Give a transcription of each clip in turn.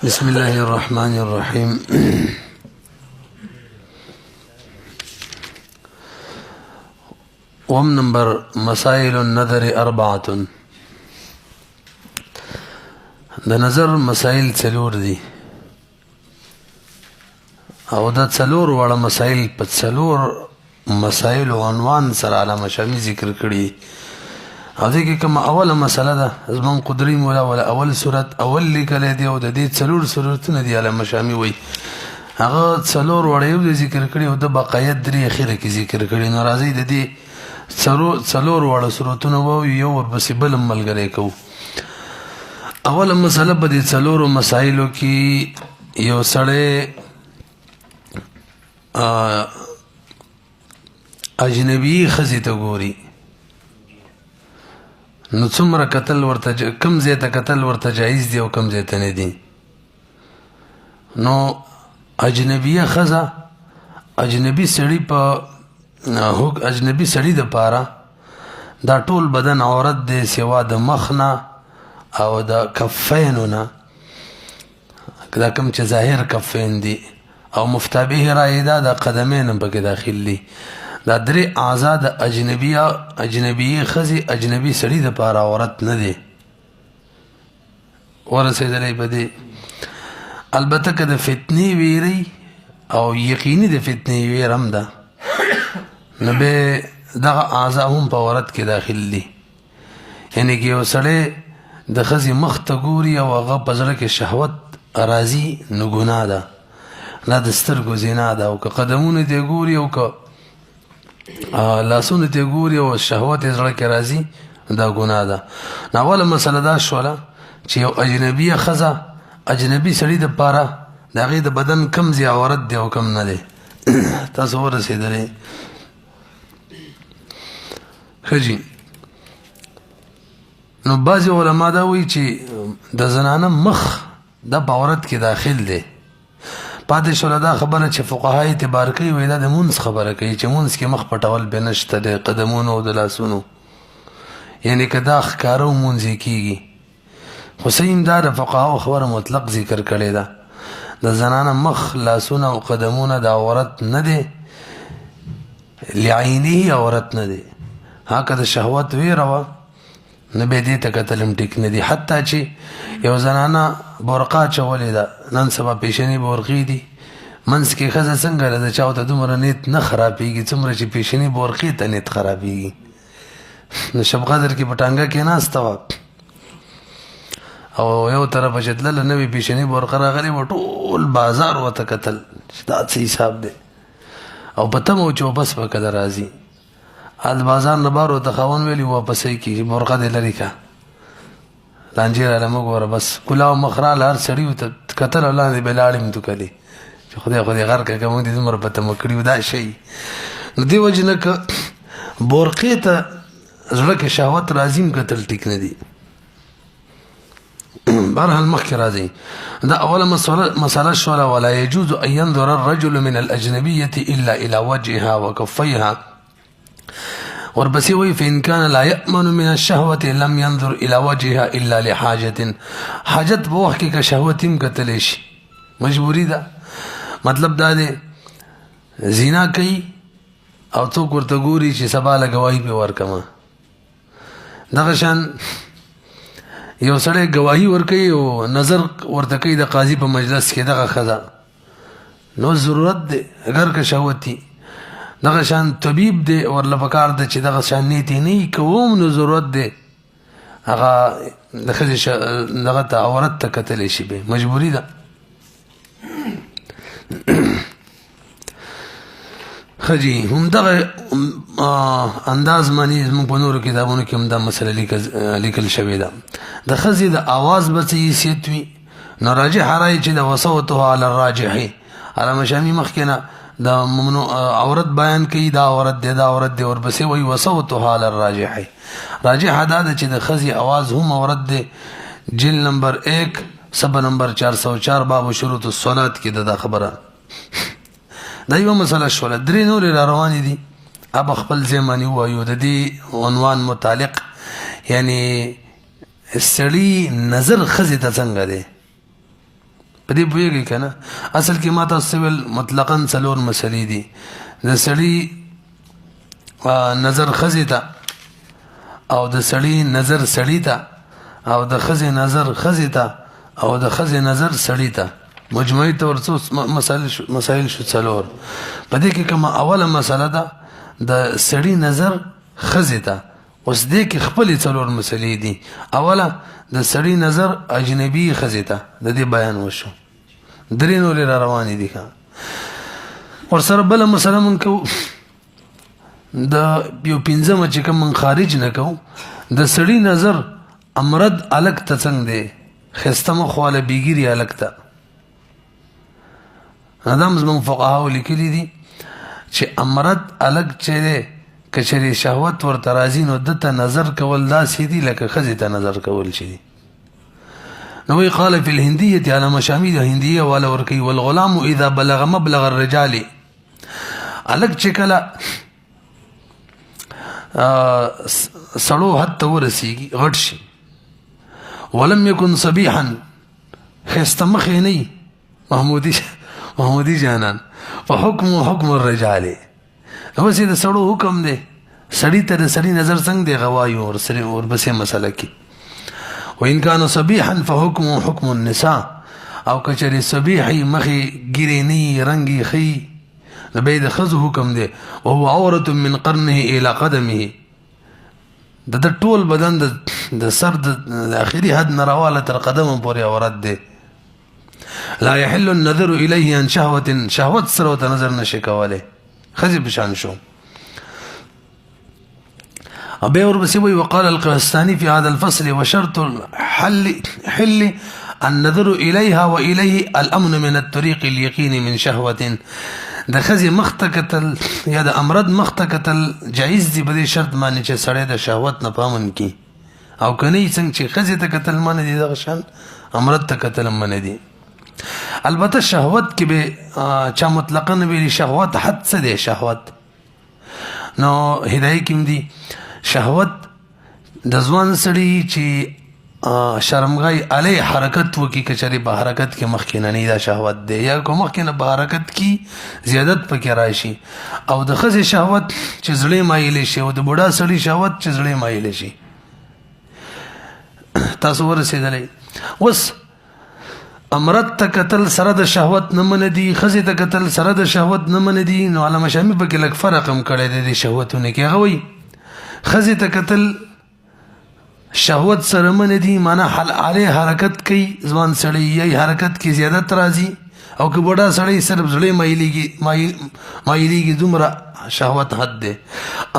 بسم الله الرحمن الرحيم. نمبر مسائل النظر اربعة. د نظر مسائل څلور دي او دا څلور وړه مسائل په څلور مسائل او عنوان سره علامه شامی ذکر کړي. او دې کې کوم اوله مسله ده زمون قدري مولا ولا اول سورت اول لیکل دي او د دې څلور سورتونه دي علامه شامی وایي هغه څلور وړه یو ذکر کړي او د بقایت درې اخیره کې ذکر کړي. ناراضي د دې څلور وړه سورتونه وو یو ورپسې بل ملګری کو. اوله مسله په دې څلورو مسایلو کې یو سړی اجنبي ښځې ته ګوري نو څومره قتل ورته کم ځای ته قتل ورته جایز دی او کم ځای ته نه دی. نو اجنبیه ښځه اجنبي سړي په اجنبي سړي د پاره دا ټول بدن عورت دی سوا د مخ نه او د کفینو نه دا کوم چې ظاهر کفین دي او مفتابه رایده د قدمین پکې داخل دي. دا درې اعضاء د اجنبي ښځې اجنبي سړي د پاره عورت نه دی ورسېدلی په دې. البته که د فتنې ویری او یقیني د فتنې ویر هم ده نو به دغه اعضاء هم په عورت کې داخل دي. یعنی که یو سړی د ښځې مخ ته ګوري او هغه په زړه کې شهوت راځي نو ګناه ده نه د سترګو زنا ده. او که قدمونه ته ګوري او که لاسونه ته ګوري او شهوت یې زړه کې راځي دا ګناه ده. نو اوله مسله دا شوله چې یو اجنبیه ښځه اجنبي سړي د پاره د هغې د بدن کم ځای عورت دی او کم نه دی. تاسو ورسېدلی ښه جي. نو بعضې علما دا وایي چې د زنانه مخ دا په عورت کې داخل دی. پاتې شوله دا خبره چې فقها اعتبار کوي وایي دا د مونځ خبره کوي چې مونځ کې مخ پټول بیا نشته دی قدمونو او د لاسونو یعنی که دا ښکاره مونځ یې کېږي. خو صحیح دا د فقهاو خبره مطلق ذکر کړې ده د زنانه مخ لاسونه او قدمونه د عورت نه دی لعینه عورت نه دی. ها که د شهوت ویره وه نه به دې ته کتل هم ټیک نه دي. حتی چې یو زنانه برقه اچولې ده نن سبا پیشنې برقې دي منځ کې ښځه څنګه ده د چا ورته دومره نیت نه خرابېږي څومره چې پیشنې برقې ته نیت خرابېږي. نو شب قدر کې په ټانګه کې ناسته وه او یو طرفه چې تلله نوې پیشنې برقه راغلې وه ټول بازار ورته کتل چې دا څه حساب دی او په تمه و چې واپس به کله راځي. د بازار نه بار ورته خاوند ویلي واپسۍ کېږي برقه دې لرې کړه لانجې راله مه ګوره بس کلاو مخ راله هر سړي ورته کتل او لاندې به لاړې متوکلې چې خدای غر کړه که موږ دې دومره په تمه کړي وو دا شی. نو دې وجې نه که برقې ته زړه کې شهوت راځي هم کتل ټیک نه دي. بهرحال مخکې راځي دا اوله مسله شوله ولا يجوز ان ينظر الرجل من الاجنبیة الا الى وجهها وکفیها. ورپسې وایي فإن كان لا يأمن من الشهوة لم ينظر إلى وجهها إلا لحاجة. حاجت په وخت کې که شهوت هم کتلی شي مجبوري ده. مطلب دا دی زنا کوي او څوک ورته ګوري چې سبا له ګواهي پې ورکمه. دغه شان یو سړی ګواهي ورکوي او نظر ورته کوي د قاضي په مجلس کې دغه ښځه نو ضرورت دی اگر که شهوت وي. دغه شان طبیب دی ورله پکار ده چې دغه شان نیت یې نه وي که هم نو ضرورت دی هغه د ښځې دغه ته عورت ته کتلی شي به مجبوري ده. ښه جي همدغه انداز معنی زموږ په نورو کتابونو کې هم دا مسله لیکل شوې ده. د ښځې د اواز به څه حیثیت وي نو راجح رایي چې د وصوتها علی الراجح علامه شامي مخکې نه د عورت بیان کوي دا عورت دی دا عورت دی ورپسې وایي وصوتها علی الراجح. راجح دا ده چې د ښځې اواز هم عورت دی. جلد نمبر 1 صفحه نمبر 404 باب شروط الصلاة کې دا خبره. دا یوه مسله شوله. درې نورې را روانې دي اب خپل ځای باندې ووایو د دې عنوان متعلق یعنی سړي نظر ښځې ته څنګه دی په دې پوهېږئ که نه اصل کې ما تاسو ویل مطلقا 4 مسلې دي د سړي نظر ښځې ته او د سړي نظر سړي ته او د ښځې نظر ښځې ته او د ښځې نظر سړي ته مجموعي طور څو مسایل شو 4 په دې کې کومه اوله مسله ده د سړي نظر ښځې ته اوس دې کې خپلې 4 مسلې دي اوله د سړي نظر اجنبي ښځې ته د دې بیان وشو 3 نورې را روانې دي ورسره بله مسله مونږ کوو د یو 5مه چې کوم مونږ خارج نه کوو د سړي نظر امرد الګ ته څنګه دی ښایسته مخ واله بیګیري الګ ته دا زموږ فقهاو لیکلي دي چې امرد الګ چې دی که چېرې شهوت ورته راځي نو ده ته نظر کول داسې دي لکه ښځې ته نظر کول چې دي نو وی قال فی الهندیة على مشامید هندیه والا ورکی والغلام اذا بلغ مبلغ الرجال الګ چې کله سړو حد ته ورسیږي غټ شي ولم يكن صبيحا ښایسته مخ یې نه وي محمودي جانان فحکم حکم الرجال اوس یې د سړو حکم دی سړي ته د سړي نظر څنګه دی غوایو ورپسې مسله کې وإن كان صبيحا فحكمه حكم النساء او کچری صبیحی مخی ګرینی رنگی خی د بيد خذ حکم دی وهو عورة من قرنه الى قدمه د ټول بدن د سر د اخري حد نراواله تر قدم پورې عورت دی لا يحل النظر اليه عن شهوت سره نظر نشي کوله خذ بشان شو أبي وربسيوي وقال القرستاني في هذا الفصل وشرط الحل النظر إليها وإليه الأمن من الطريق اليقين من شهوة د خزي مختکتل یا د امرد مختکتل جایز دی په دې شرط باندې چې سړی د شهوت نه پامن کی او کني څنګه چې خزي ته قتل باندې دي د شان امرد ته قتل باندې دي البته شهوت کې به چا مطلقاً ویلي شهوت حد څه دی شهوت نو هدايه کې دي شهوت د ځوان سړي چې شرمغای علی حرکت وکي کچري په حرکت کې مخکې نه دا شهوت دی یا کوم مخکې نه په حرکت کې زیادت پکې راشي او د خزې شهوت چې زړې مایل شي او د بوډا سړي شهوت چې زړې مایل شي تاسو ورسېدلې اوس امرت ته قتل سره د شهوت نه من دي خزې ته قتل سره د شهوت نه من دي نو علامه شامی په کې لږ فرق هم کړی دی شهوتونه کې هغه وایي خزې ته قتل شهوت سره من دي معنا علی حرکت کوي ځوان سړی یې حرکت کې زیادت راځي او که بوډا سړی صرف زړه مایلیږي دومره شهوت حد دی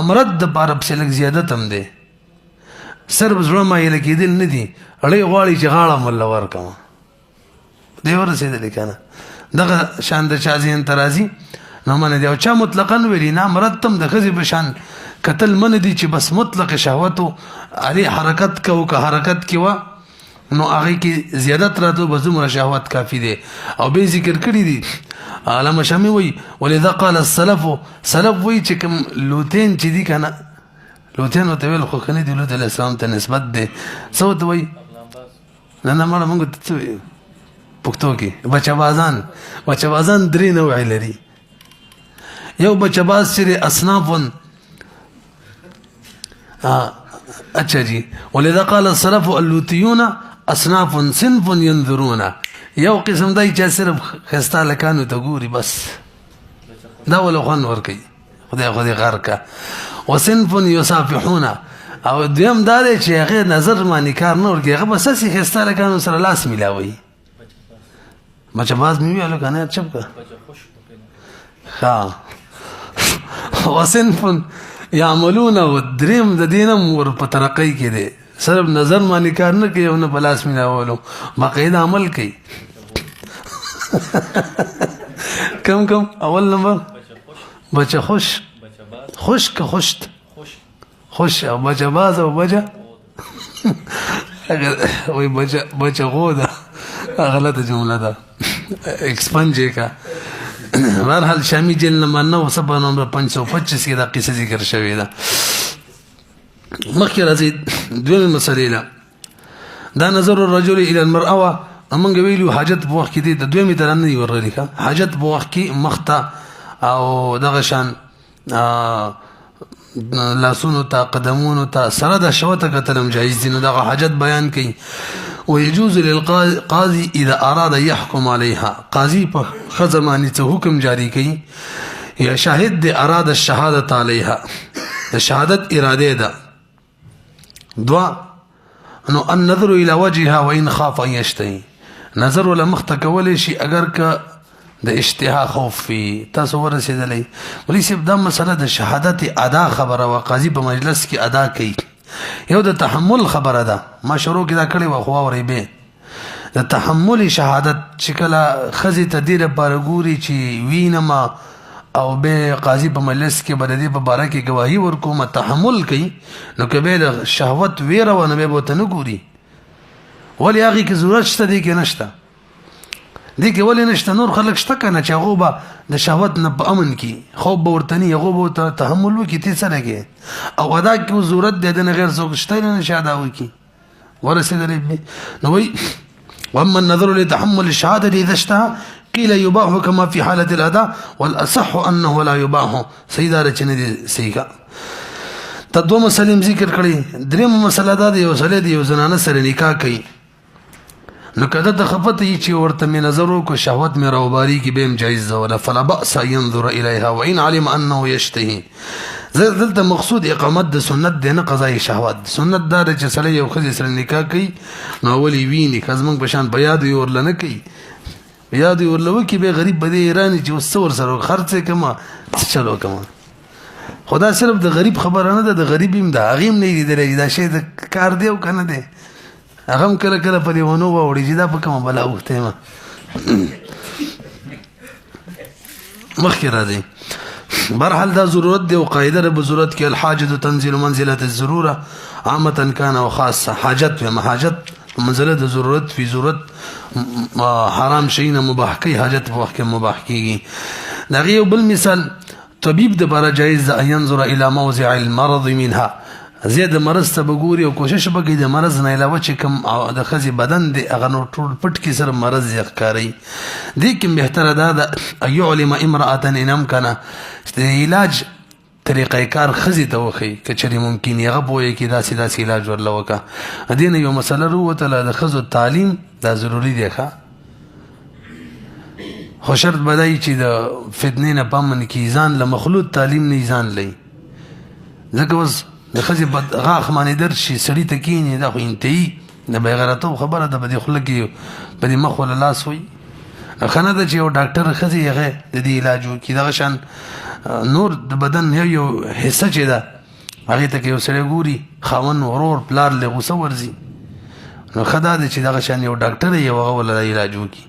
امرد د پاره په لږ زیادت هم دی صرف زړه مایل کېدل نه دي اړې غواړي چې غاړه مله ورکم دی ورسېدلی که نه دغه شان د چا ذهن ته راځي نو منه دی او چا مطلقا ویلي نه امرد ته هم د ښځې په شان قتل من دي چې بس مطلق شهوتو علی حرکت کو که حرکت کې و نو هغه کې زیادت راته به دومره شهوت کافی دی او به ذکر کړی دي علامه شامی وایي ولذا قال السلف سلف وایي چې کوم لوتین چې دي که نه لوتین ورته ویل خو ښه نه دي لوط علیه السلام ته نسبت دی څه ورته وایي نه مړه مونږ ته څه وایي پښتو کې بچهبازان 3 نوعې لري یو بچهباز چې اصنافون اچھا جی ولذا قال السلف اللوتيون اصناف صنف ينظرون یو قسم دای چې صرف خسته لکانو ته ګوري بس دا ول خوان ور کوي خدای غار کا وصنف يصافحون او دیم دا چې هغه نظر باندې کار نه ورګي هغه بس سي خسته لکانو سره لاس ملاوي بچباز مې ویلو کنه چپ کا ها وصنف یعملون ودریم د دینم ور په ترقی کې دي صرف نظر باندې کار نه کوي او نه پلاس میناولو باقاعده عمل کوي کم اول نمبر بچه خوش که خوشت خوش او بچه باز او بچه وی بچه غوده غلط جمله ده ایکسپنجه کا بهرحال شامی جیل نمبر 9 صفحه نمبر 525 کې دا قصه ذکر شوې ده مخکې راځي دویمه مسئله دا نظر الرجل الى المرأة امنګ ویلو حاجت په وخت کې دي د دویمې تر نه ورغلی کا حاجت په وخت کې مخته او دغه شان لاسونو ته قدمونو ته سره د شوته کتلم جایز دي نو دغه حاجت بیان کړي ويجوز للقاضي اذا اراد يحكم عليها قاضي په خزمانی ته حکم جاری کړي یا شاهد د اراد الشهادت عليها د شهادت اراده ده دوا انه النظر الى وجهها وان خاف ان يشتهي نظر ولا مختکول شي اگر که د اشتها خوف فی تاسو ورسېدلې ولی سب دا مسله د شهادت ادا خبره وا قاضي په مجلس کې ادا کوي یو د تحمل خبره ده ما شروع کې دا کړی و خو اورې به د تحمل شهادت چې کله خزي تدیر پر ګوري چې وینما او به قاضي په مجلس کې بددي په باره کې گواہی ورکوم تحمل کوي نو کبه د شهوت ویره و نه به بوته نه ګوري ولی هغه کې ضرورت شته دي کې نشته دي کې ولی نشته نور خلک شته کنه چې هغه به د شهوت نه په امن کې خوب ورتنی هغه به تحمل وکي تی سره کې او ادا کې ضرورت دي نه غیر څوک شته نه شاده وکي ورسېدلې نو وي واما النظر لتحمل الشهاده اذا اشتهى قيل يباح كما في حاله الاداء والاصح انه لا يباح سيدار چنه سيګه تدو مسلم ذکر کړي دریم مسله دا دی وسله دی زنانه سره نکاح کوي نو کده د خفت چې ورته می نظر کو شهوت می راوباري کې بهم جایز ده ولا فلا باس ينظر اليها وان علم انه يشتهي دلته مقصود اقامت د سنت دی نه قضای شهوت سنت دا چې سره یو خځه سره نکاح کوي نو ولي ویني کزمن بشان بیا دی ورلنه کوي بیا دی ورلو کې به غریب بده ایرانی چې وسور سره خرڅه کما چلو کما خدا صرف د غریب خبره نه ده د غریب هم د اغیم نه لیدل دا شی د کار دی او کنه دی هغه کله کله په دیونو وړي چې دا په کومه بلا وخته ما مخکې راځي برحال دا ضرورت دی او قاعده رب ضرورت کې الحاجه تنزل منزله الضروره عامه كان او خاصه حاجت و حاجت منزله د ضرورت فی ضرورت حرام شي نه مباح کی حاجت په وخت کې مباح کیږي دا یو بل مثال طبيب د بار جایز ان ينظر الى موضع المرض منها زیاده مرض ته بګوري او کوشش وکړي د مرض نه علاوه چې کوم د خزي بدن دی هغه نور ټول پټ کې سره مرض یې ښکاري دي کوم بهتره ده ايعلم امراه انم کنه علاج طریقې کار خزي ته وخی کچري ممکن یې غبوي کې دا سیدا علاج ورلوکا دین یو مسله وروته د خزو تعلیم دا ضروری دی ښا خو شرط بدای چې د فتنې نه پامن کې ځان له مخلوط تعلیم نه ځان لې ځکه اوس د خزي غاخ معنی در شي سړی ته کینی دا خو انتهي د بغیرتو خبره ده بده خلک په دې مخ ولا لاس وي خنه ده چې یو ډاکټر خزي هغه د دې علاج وکي دا شان نور د بدن یو حصہ چې ده هغه ته یو سړی ګوري خاون ورور پلار له غوسه ورزي نو خدا ده چې دا شان یو ډاکټر یو هغه ولا علاج وکي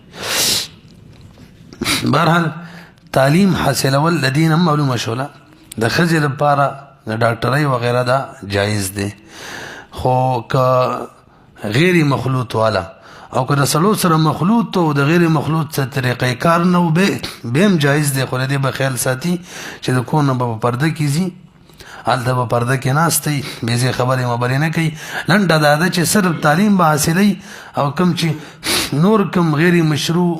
بهرحال تعلیم حاصل ول لدین معلومه شولا د خزي لپاره د ډاکټرۍ وغیرہ دا جایز دی خو که غیر مخلوط والا او که د سلو سره مخلوط او د غیر مخلوط سره طریقې کار نه به هم جایز دی خو دې به خیال ساتي چې د کور نه په پرده کیږي هلته په پرده کې ناستي به زی خبرې مبرې نه کوي لنډه دا ده چې صرف تعلیم به حاصلي او کم چې نور کم غیر مشروع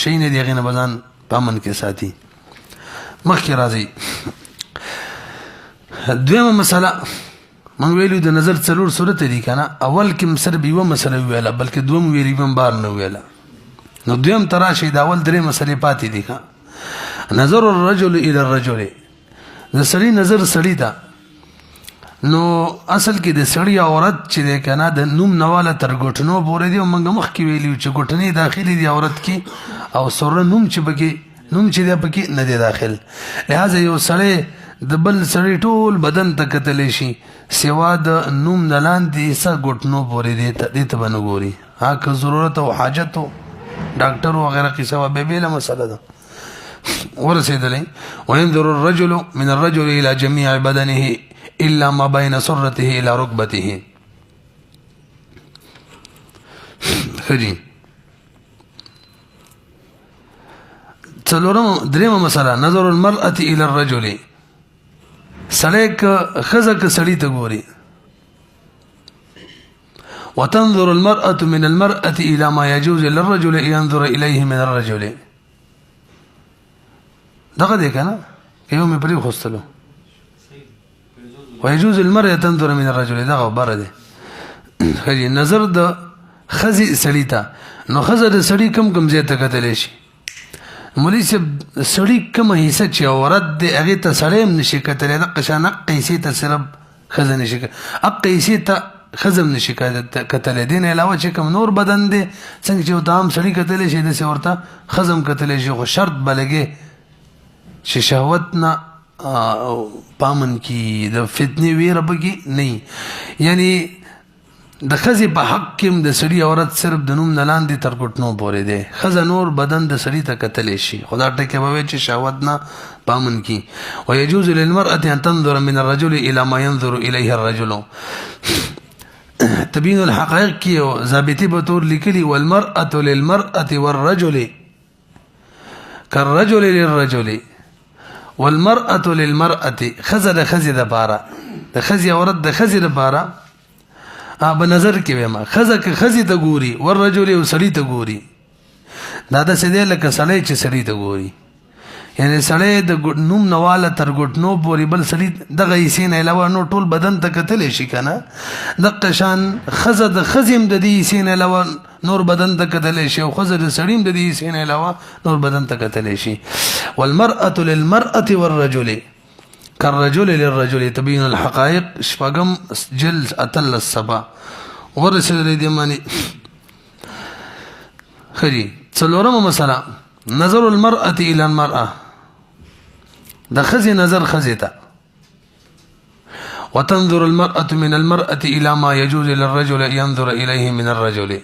شي نه دی غنه بزن پامن کې ساتي مخکې راځي دویمه مسله من ویلو د نظر څلور صورت دي کنه اول کې سر بیو مسله ویاله بلکې دوم ویری هم بار نه ویاله نو دویم تراشي دا اول درې مسلې پاتې دي ښا نظر الرجل الى الرجل د سړي نظر سړي دا نو اصل کې د سړي عورت چې کنه د نوم نواله تر ګټنو پورې دی موږ مخ کې ویلو چې ګټنې داخلي دی عورت کې او سره نوم چې بګي نوم چې دی پکې نه دی داخل لہذا یو سړی د بل سړی ټول بدن ته کتلی شي سوا د نوم نه لاندې څه ګټنو پورې دې ته به نه ګوري که ضرورت او حاجت او ډاکټر وغیره قصه به بېله مسله ده ورسېدلی وينظر الرجل من الرجل الى جميع بدنه الا ما بين سرته الى ركبته خجي څلورم درېمه مسله نظر المرأة الى الرجل سړی که ښځه که سړي ته ګوري وتنظر المرأة من المرأة إلى ما يجوز للرجل أن ينظر إليه من الرجل. دغه دی کنه یو مې پرې خوستلو ويجوز المرأة تنظر من الرجل دغه بره دی. خجي نظر د خزي سړی ته نو خزه د سړی کم ځای ته کتلی شي. مولوي صاحب سړی کومه حصه چې عورت دی هغې ته سړی هم نشي کتلی دقه شان حق حصې ته صرف ښځه نشي حق حصې ته ښځه هم نشي کتلی. دې نه علاوه چې کوم نور بدن دی څنګه چې ورته عام سړي کتلی شي داسې ورته ښځه هم کتلی شي خو شرط به لګې چې شهوت نه پامن کی د فتنې ویره پکې نه یعنی د ښځې په حق کې هم د سړي عورت صرف د نوم نه لاندې تر ګوتنو پورې دی. ښځه نور بدن د سړي ته کتلی شي خو دا ټکی به وی چې شهوت نه پامن کی. ويجوز للمرأة ان تنظر من الرجل الى ما ينظر اليه الرجل. تبين الحقائق کی ضابطی بطور لیکلی والمرأة للمرأة والرجل كالرجل للرجل والمرأة للمرأة. خزه د خزه د پاره د خزه عورت د خزه د پاره په نظر کې ویما خزه که خزه ته ګوري والرجل او سړی ته ګوري دا د سده لکه سړی چې سړی ته ګوري یعنی سړی د نوم نواله تر ګټنو پورې بل سړی دغه حصې نه علاوه نو ټول بدن ته کتلی شي کنه دغه شان خزه د خزم د دې حصې نه علاوه نور بدن ته کتلی شي او خزه د سړیم د دې حصې نه علاوه نور بدن ته کتلی شي. والمرأة للمرأة والرجل كالرجل للرجل تبين الحقائق شپږم جلد اتل السبا ورسېدلې دې معنی خري. څلورمه مسله نظر المرأة إلى المرأة د خزي نظر خزي ته. وتنظر المرأة من المرأة إلى ما يجوز للرجل أن ينظر إليه من الرجل.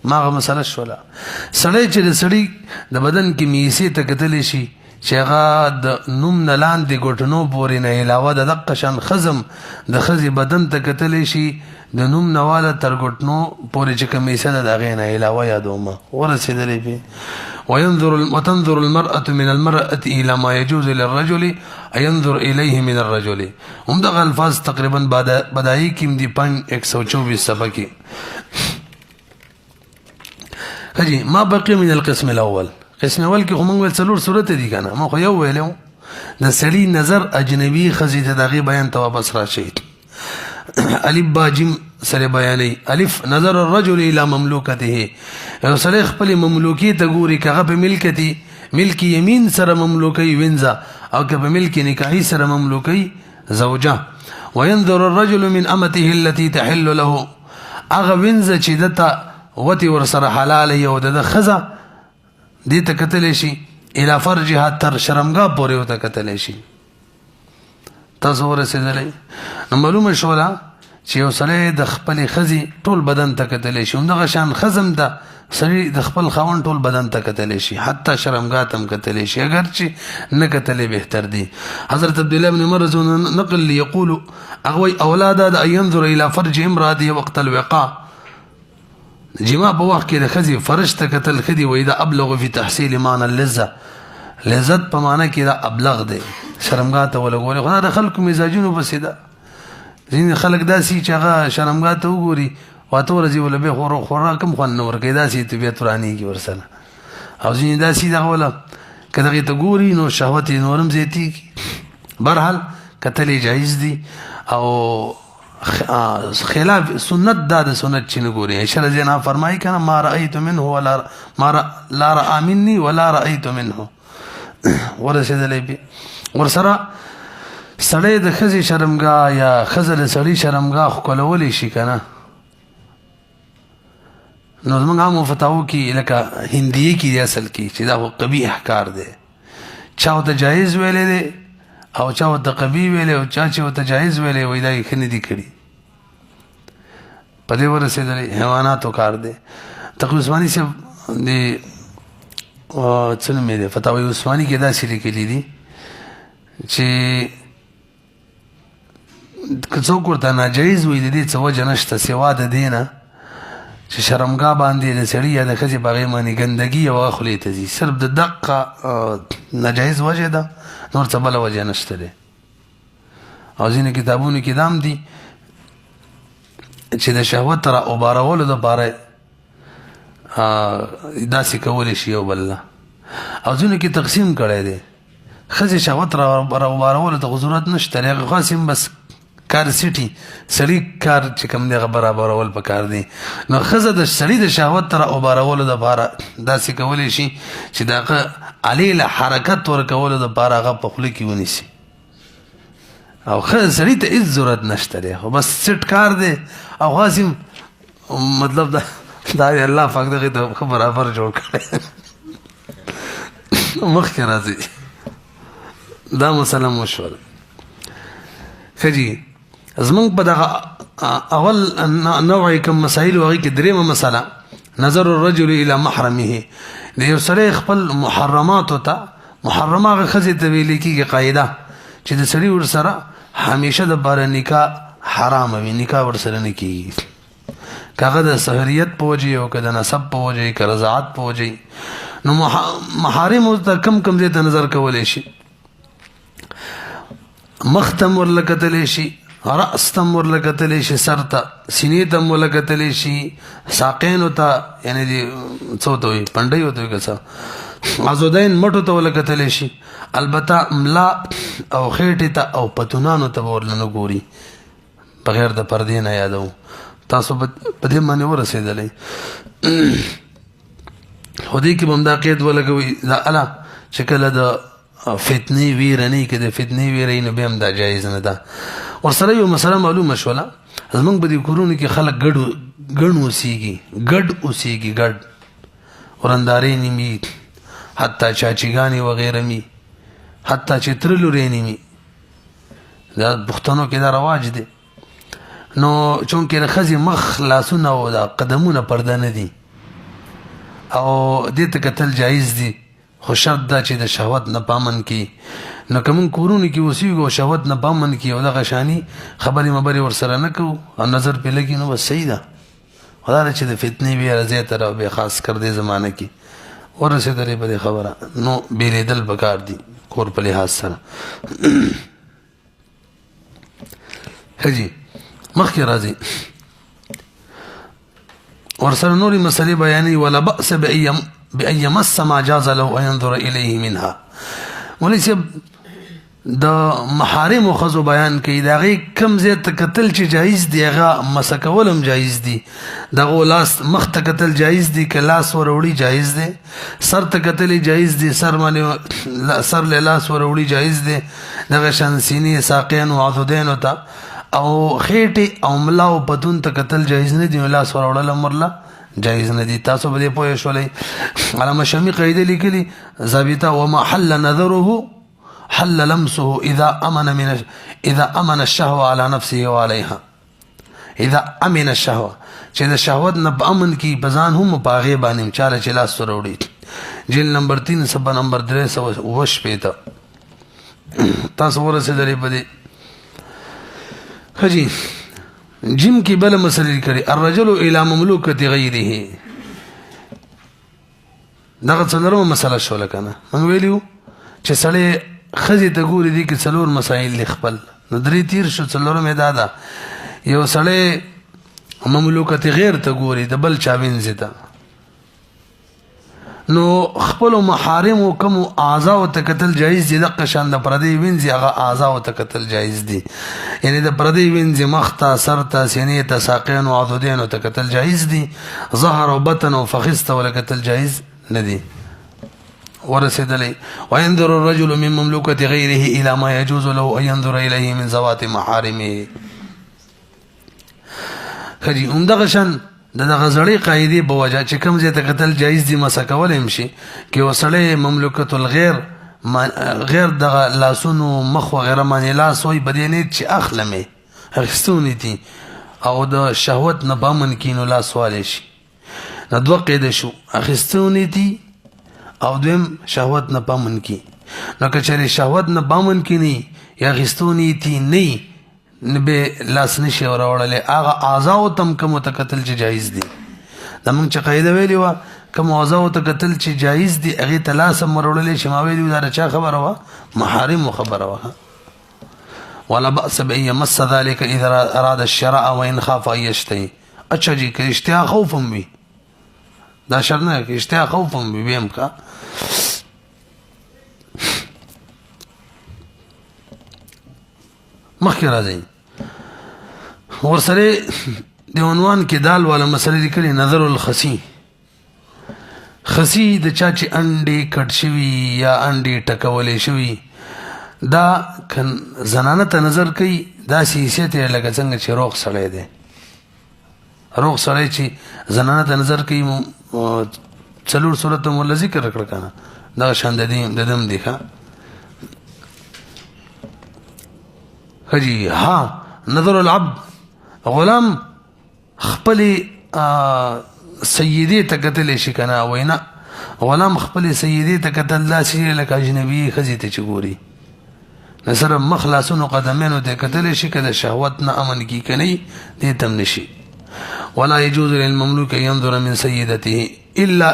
ماغه مسله شوله سړی چې د سړی د بدن کې میسي ته کتلی شي چې هغه د نوم نه لاندې ګوتنو پورې نه علاوه د دقه شان خزم د خزي بدن ته کتلی شي د نوم نواله تر ګوتنو پورې چې کوم میسه د هغې نه علاوه یادومه ورسېدلی پې. وتنظر المرأة من المرأة إلى ما يجوز للرجل أن ينظر إليه من الرجل. هم دغه الفاظ تقریبا بدایي کې دي 124 صفحه کې. خجي ما بقي من القسم الاول. قسم اول کې هم ول څلور صورت دي کنه ما خو یو ویلو د سړي نظر اجنبي خزي ته دغه بیان ته واپس راشي. الف با جیم سره بیانې الف نظر الرجل الى مملوکته یو سړی خپل مملوکي ته ګوري کغه په ملکتي ملک یمین سره مملوکي وینځه او که په ملک نکاحي سره مملوکي زوجه. وينظر الرجل من امته التي تحل له اغه وینځه چې دته وتی ور سره حلال یو د خزه دې ته کتلی شي الى فرجها تر شرمګا پورې وته کتلی شي. تاسو ورسېدلی نو معلومه شوله چې یو سړی د خپل خزي ټول بدن ته کتلی شي همدغه شان خزم ته سړی د خپل خاوند ټول بدن ته کتلی شي حتی شرمګا ته هم کتلی شي اگر چې نه کتلی بهتر دی. حضرت عبدالله بن عمر نقل یقول اغوی اولاد ان ينظر الى فرج امراته وقت الوقاء جما په وخت کې د خزي فرج ته کتل خدي وې دا ابلغ فی تحصیل معنی اللذه لذت په معنی کې دا ابلغ دی شرمګا ته ولګول خو دا خلکو مزاجونو پسې ده ځینې خلک داسې چې هغه شرمګا ته وګوري واته ورځي ولا به خوراکم خوان نه ورکوي داسې طبیعت ورانېږي ورسره او ځینې داسې دغه ولا که دغې ته ګوري نو شهوت یې نورم زیاتېږي. بهرحال کتل جایز دي او خلاف سنت دا د سنت چې نه ګوري. عائشہ رضی الله عنها فرمایي کنه ما رأيت منه ولا لا رأى مني ولا رأيت منه ورسېدلی بي ورسره سړی د ښځې شرمګاه یا ښځه د سړي شرمګاه ښکلولی شي که نه نو زمونږ عامو فتاوو کې لکه هندیه کې دی اصل کې چې دا خو قبیح کار دی چا ورته جایز ویلی دی او چا ورته قبیح ویلی او چا چې ورته جایز ویلی وایي دا یې ښه نه دي کړي په دې ورسېدلی حیواناتو کار دی. تقی عثماني صاحب د څه نوم یې دی فتاوی عثماني کې داسې لیکلي دي چې که څوک ورته ناجایز وي د دې څه وجه نشته سوا د دې نه چې شرمګاه باندې د سړي یا د ښځې په هغې باندې ګندګي او هغه خولې ته ځي صرف د دقه ناجایز وجه ده نور څه بله وجه نشته دی. او ځینې کتابونو کې دا هم دي چې د شهوت را اوبارولو دپاره داسې کولی شي یو بل او ځینو کې تقسیم کړی دی ښځې شهوت را اوبارولو ته خو ضرورت نشته دی هغه خاص بس کار سټي سړي کار چې کوم دی هغه برابرول پکار دی نو ښځه د سړي د شهوت را اوبارولو دپاره داسې کولی شي چې د هغه علیله حرکت ورکولو دپاره هغه په خوله کې ونیسي او سړي ته هېڅ ضرورت نشته دی خو بس سټ کار دی او خاص مطلب دا دی الله پاک دغې ته ښه برابر جوړ کړی مخکې راځي دا مسله مو شوله ښه جي زمونږ په دغه اول نوع کوم مسایل و هغې کې درېیمه مسله نظر الرجل الى محرمه د یو سړی خپل محرماتو ته محرمه هغه ښځې ته ویلی کېږي قاعده چې د سړي ورسره همیشه دپاره نکاح حرامه وي نکاح ورسره نه کېږي که هغه د سهریت په وجې او که د نسب په وجې که رضاعت په وجې نو محارمو ته کم کم ځای ته نظر کولی شي مخ ته م ورله کتلی شي رأس ته م ورله کتلی شي سر ته سینې ته م ورله کتلی شي ساقینو ته یعنې د څه ته وایي پنډیو ته وایي که څه عضدین مټو ته ورله کتلی شي البته ملا او خېټې ته او پتونانو ته به ورله نه ګوري بغیر د پردې نه یادوو تاسو په دې باندې ورسېدلی خو دې کې به هم دا قید ولګوئ دا اله چې کله د فتنې ویره نه وي که د فتنې ویره وي نو بیا هم دا جایز نه ده ورسره یو مسله معلومه شوله زمونږ په دې کورونو کې خلک ګډ اوسېږي ګډ ورندارې نه وي حتی چاچیګانې وغیره وي حتی چې تره لورې نه وي دا پښتنو کې دا رواج دی نو چونکې د ښځې مخ لاسونه او دا قدمونه پرده نه دي او دې ته کتل جایز دي خو شرط دا چې د شهوت نه پامن کې نو که مونږ کورونو کې اوسېږو او شهوت نه پامن کې او دغه شاني خبرې مبرې ورسره نه کوو او نظر پرې لګي نو بس صحیح ده خو دا ده چې د فتنې ویره زیاته او بیا خاص کر دې زمانه کې ورسېدلې په دې خبره نو بیرېدل پکار دي کور په لحاظ سره ښه جي مخکې راځي ورسره نورې مسلې بیانوي ولا بأس بأن يمس ما جاز له أن ينظر إليه منها مولوي صاحب د محارمو ښځو بیان کوي د هغې کوم ځای ته کتل چې جایز دي هغه مسه کول هم جایز دي د هغو لاس مخ ته کتل جایز دي که لاس وروړي جایز دی سر ته کتل جایز دي سر له لاس وروړي جایز دی دغه شان سینې ساقینو عضدینو ته او خېټې او ملا او پتون ته کتل جایز نه دي نو لاس وروړل هم ورله جایز نه دي تاسو به دې پوه شولئ علامه شامي قاعده لیکلي ضابطه وما حل نظره حل لمسه اذا امن الشهوه على نفسه وعليها اذا امن الشهوه چې د شهوت نه په امن کې په ځان هم په هغې باندې چاله چې لاس وروړي جیل نمبر 3 صفحه نمبر 350 تاسو ورسېدلې په دې ښه جي جم کی بل مسئله کړي الرجل الى مملوکه غیره دغه څلورمه مسله شوله کنه موږ ویلو چې سړی ښځې ته ګوري دي کې څلور مسایل دي خپل نو درې تیر شو څلورمه دا ده یو سړی مملوکه غیر ته ګوري د بل چا وینځي ته نو خپل محارم او کوم اعضاء ته قتل جایز دي د قشان د پردی وینځي هغه اعضاء ته قتل جایز دي یعنی د پردی وینځي مخته سر ته سینې ته ساقین او عضدین ته قتل جایز دي ظهر او بطن او فخذ ته قتل جایز نه دي ورسدلي وينظر الرجل من مملوكة غيره إلى ما يجوز له أن ينظر إليه من ذوات محارمه خجي دغه شان دغه زړې قاعده په وجه چې کوم ځای ته قتل جایز دي مسه کول هم شي کې وسړی مملوکت الغیر غیر دغه لاسونو مخ وغیره باندې لاس وي بدینې چې اخلمه اخستونی دي او د شهوت نه بامن کینو لاس والي شي نو دوه قاعده شو اخستونی دي او دویم شهوت نه پامن کی نو که چېرې شهوت نه پامن کی نه یا اخستونی دي نه نبه لاس نشي وراوړلې هغه اعضاء تم کوم ته قتل چې جایز دي دا موږ چې قاعده ویلې وه کوم اعضاء ته قتل چې جایز دي هغې ته لاس هم وراوړلې چې ما ویلي دا چا خبره وه محارمو خبره وه ولا بأس بأن يمس ذلك اذا اراد الشراء وان خاف ان يشتهي. اچھا جی کہ اشتہا خوفم بھی دا شرط ہے کہ اشتہا خوفم بھی بیم کا مخکې راځي. ورسره د عنوان کې دال والا مسله لیکلي نظر الخسی. خسی د چا چې انډې کټ شوي یا انډې ټکولې شوي دا زنانه ته نظر کوي دا حیثیت یې لکه څنګه چې روغ سړی دی. روغ سړی چې زنانه ته نظر کوي 4 صورت مو له ذکر کړ کنه دا شان د دم دی ښه حجی. ها نظر العبد غلام خپل سیدی ته کتل شي کنه وینا غلام خپل سیدی ته کتل لا شي لکه اجنبي خزي ته چګوري نصر مخلصون قدمینو ته کتل شي کده شهوت نه امن کی کني دې تم نشي. ولا يجوز للمملوك ينظر من سيدته الا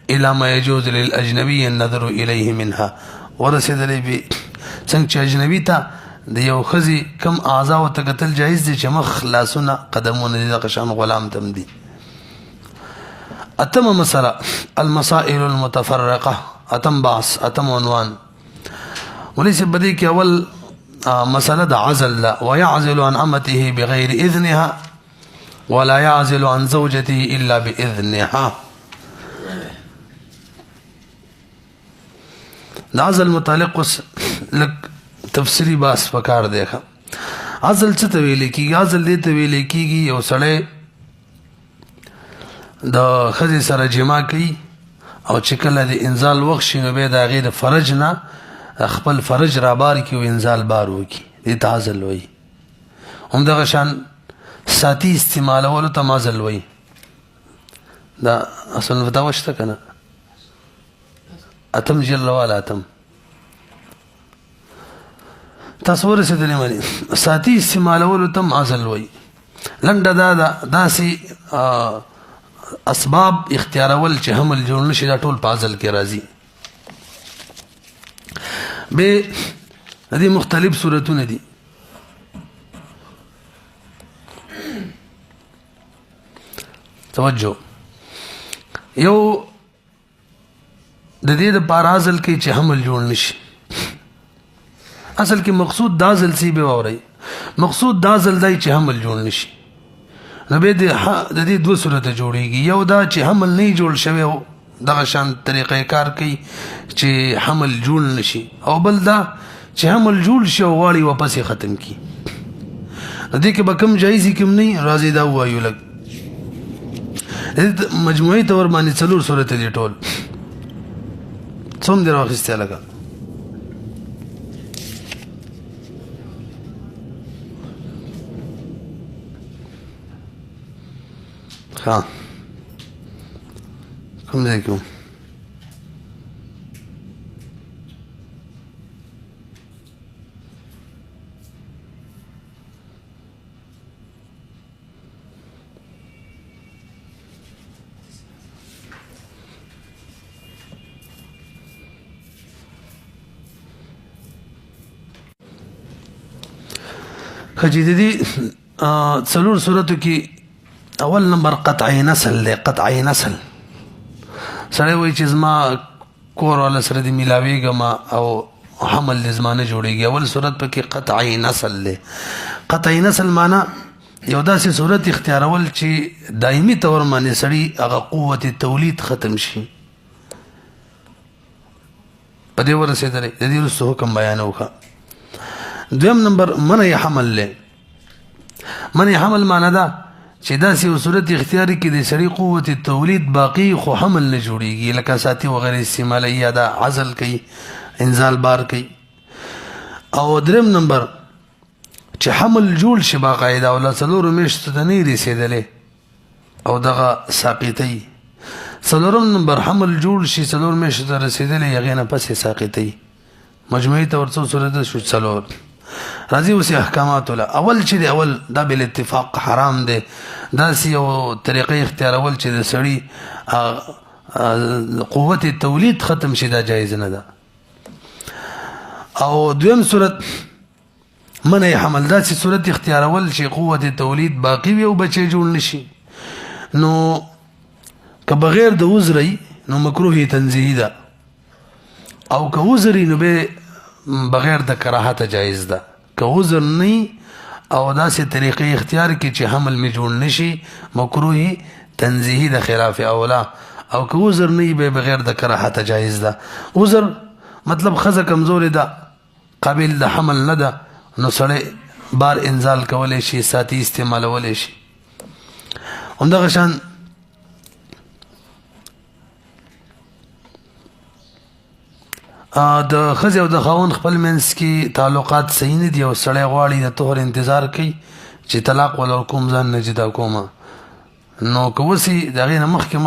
الى ما يجوز للاجنبي النظر اليه منها. ورسدلې به څنګه چې اجنبي ته د یو خزي کم اعضاء او تقتل جایز دي چې مخ لاسونه قدمونه دي قشان غلام تم دي. اتم مسألة المسائل المتفرقة. اتم باس اتم عنوان وليس بديك اول مسألة عزل لا ويعزل عن امته بغير اذنها ولا يعزل عن زوجته الا باذنها. عزل متعلق لك تفسیری باس پکار دیکھا. عزل څه ته ویل کیږي؟ عزل دې ته ویل کیږي یو سړی د ښځې سره جما کوي او چې کله د انزال وخت شي نو بیا د هغې د فرج نه خپل فرج رابار کړي او انزال بار وکړي دې ته عزل وایي. همدغه شان ساتي استعمالولو ته عزل وایي. دا اصل فتاوه شته که نه؟ اتم جل والا اتم تاسو ورسېدلې مانی ساتي استعمالولو تم عزل وایي. لنډه دا داسې اسباب اختیارول چې حمل جوړ نشي دا ټول په عزل کې راځي. به د دې مختلف صورتونه دي. توجه یو د دې لپاره عزل کې چې حمل جوړ نشي. اصل کې مقصود دا عزل سی به ووري مقصود دا عزل دی چې حمل جوړ نشي. نو به د دې دوه صورت جوړيږي. یو دا چې حمل نه جوړ شوی دغه شان طریقې کار کوي چې حمل جوړ نشي او بل دا چې حمل جوړ شي او واړی واپس ختم کی. دې کې به کم جایز کم نه راځي دا وایو لګ مجموعي تور باندې 4 صورت دي ټول څوم درو اخیسته لګا. ها کوم ځای کې خجیدی 4 صورتو کې اول نمبر قطعی نسل دی. قطعی نسل سړی وایي چې زما کور والا سره دې میلاویږم او حمل دې زما نه جوړېږي. اول صورت پکې قطعی نسل دی. قطعی نسل معنا یو داسې صورت اختیارول چې دایمي طور باندې سړی هغه قوت تولید ختم شي. په دې ورسېدلی د دې وروسته حکم بیان وکړه. دویم نمبر منع حمل له. منع حمل معنا دا چې داسې یو صورت اختیاري کې د سړي قوت تولید باقي خو حمل نه جوړېږي لکه ساتي وغیرہ استعمالوي یا دا عزل کوي انزال بار کوي. او دریم نمبر چې حمل جوړ شي باقاعده او له 4 میاشتو ته نه رسېدلی او دغه ساقطي. 4 نمبر حمل جوړ شي 4 میاشتو ته رسېدلی هغې نه پسې ساقطي. مجموعي طور څو صورت شو 4 راځي. اوس احکامات ولا اول چې دی اول دا بل اتفاق حرام دی. دا یو طریقې اختیارول چې د سړي قوت تولید ختم شي دا جایز نه ده. او دویم صورت منع حمل داسې صورت اختیارول چې قوت تولید باقی وي او بچی جوړ نشي. نو که بغیر د عذر نو مکروه تنزیهی ده، او که عذر نو به بغیر د کراهت جایز ده. که عذر نه او داسې طریقې اختیار کی چې حمل می جوړ نشي مکروه تنزیهی ده خلاف اولا، او که عذر نه به بغیر د کراهت جایز ده. عذر مطلب خزه کمزوري ده قابل د حمل نه ده نو سړی بار انزال کولی شي، ساتي استعمالولی شي. همدغه شان د ښځې او د خاوند خپل منځ کې تعلقات صحیح نه دي او سړی غواړي د طهر انتظار کوي چې طلاق ولور کوم ځان نه جدا کومه، نو که وسي د هغې نه مخکې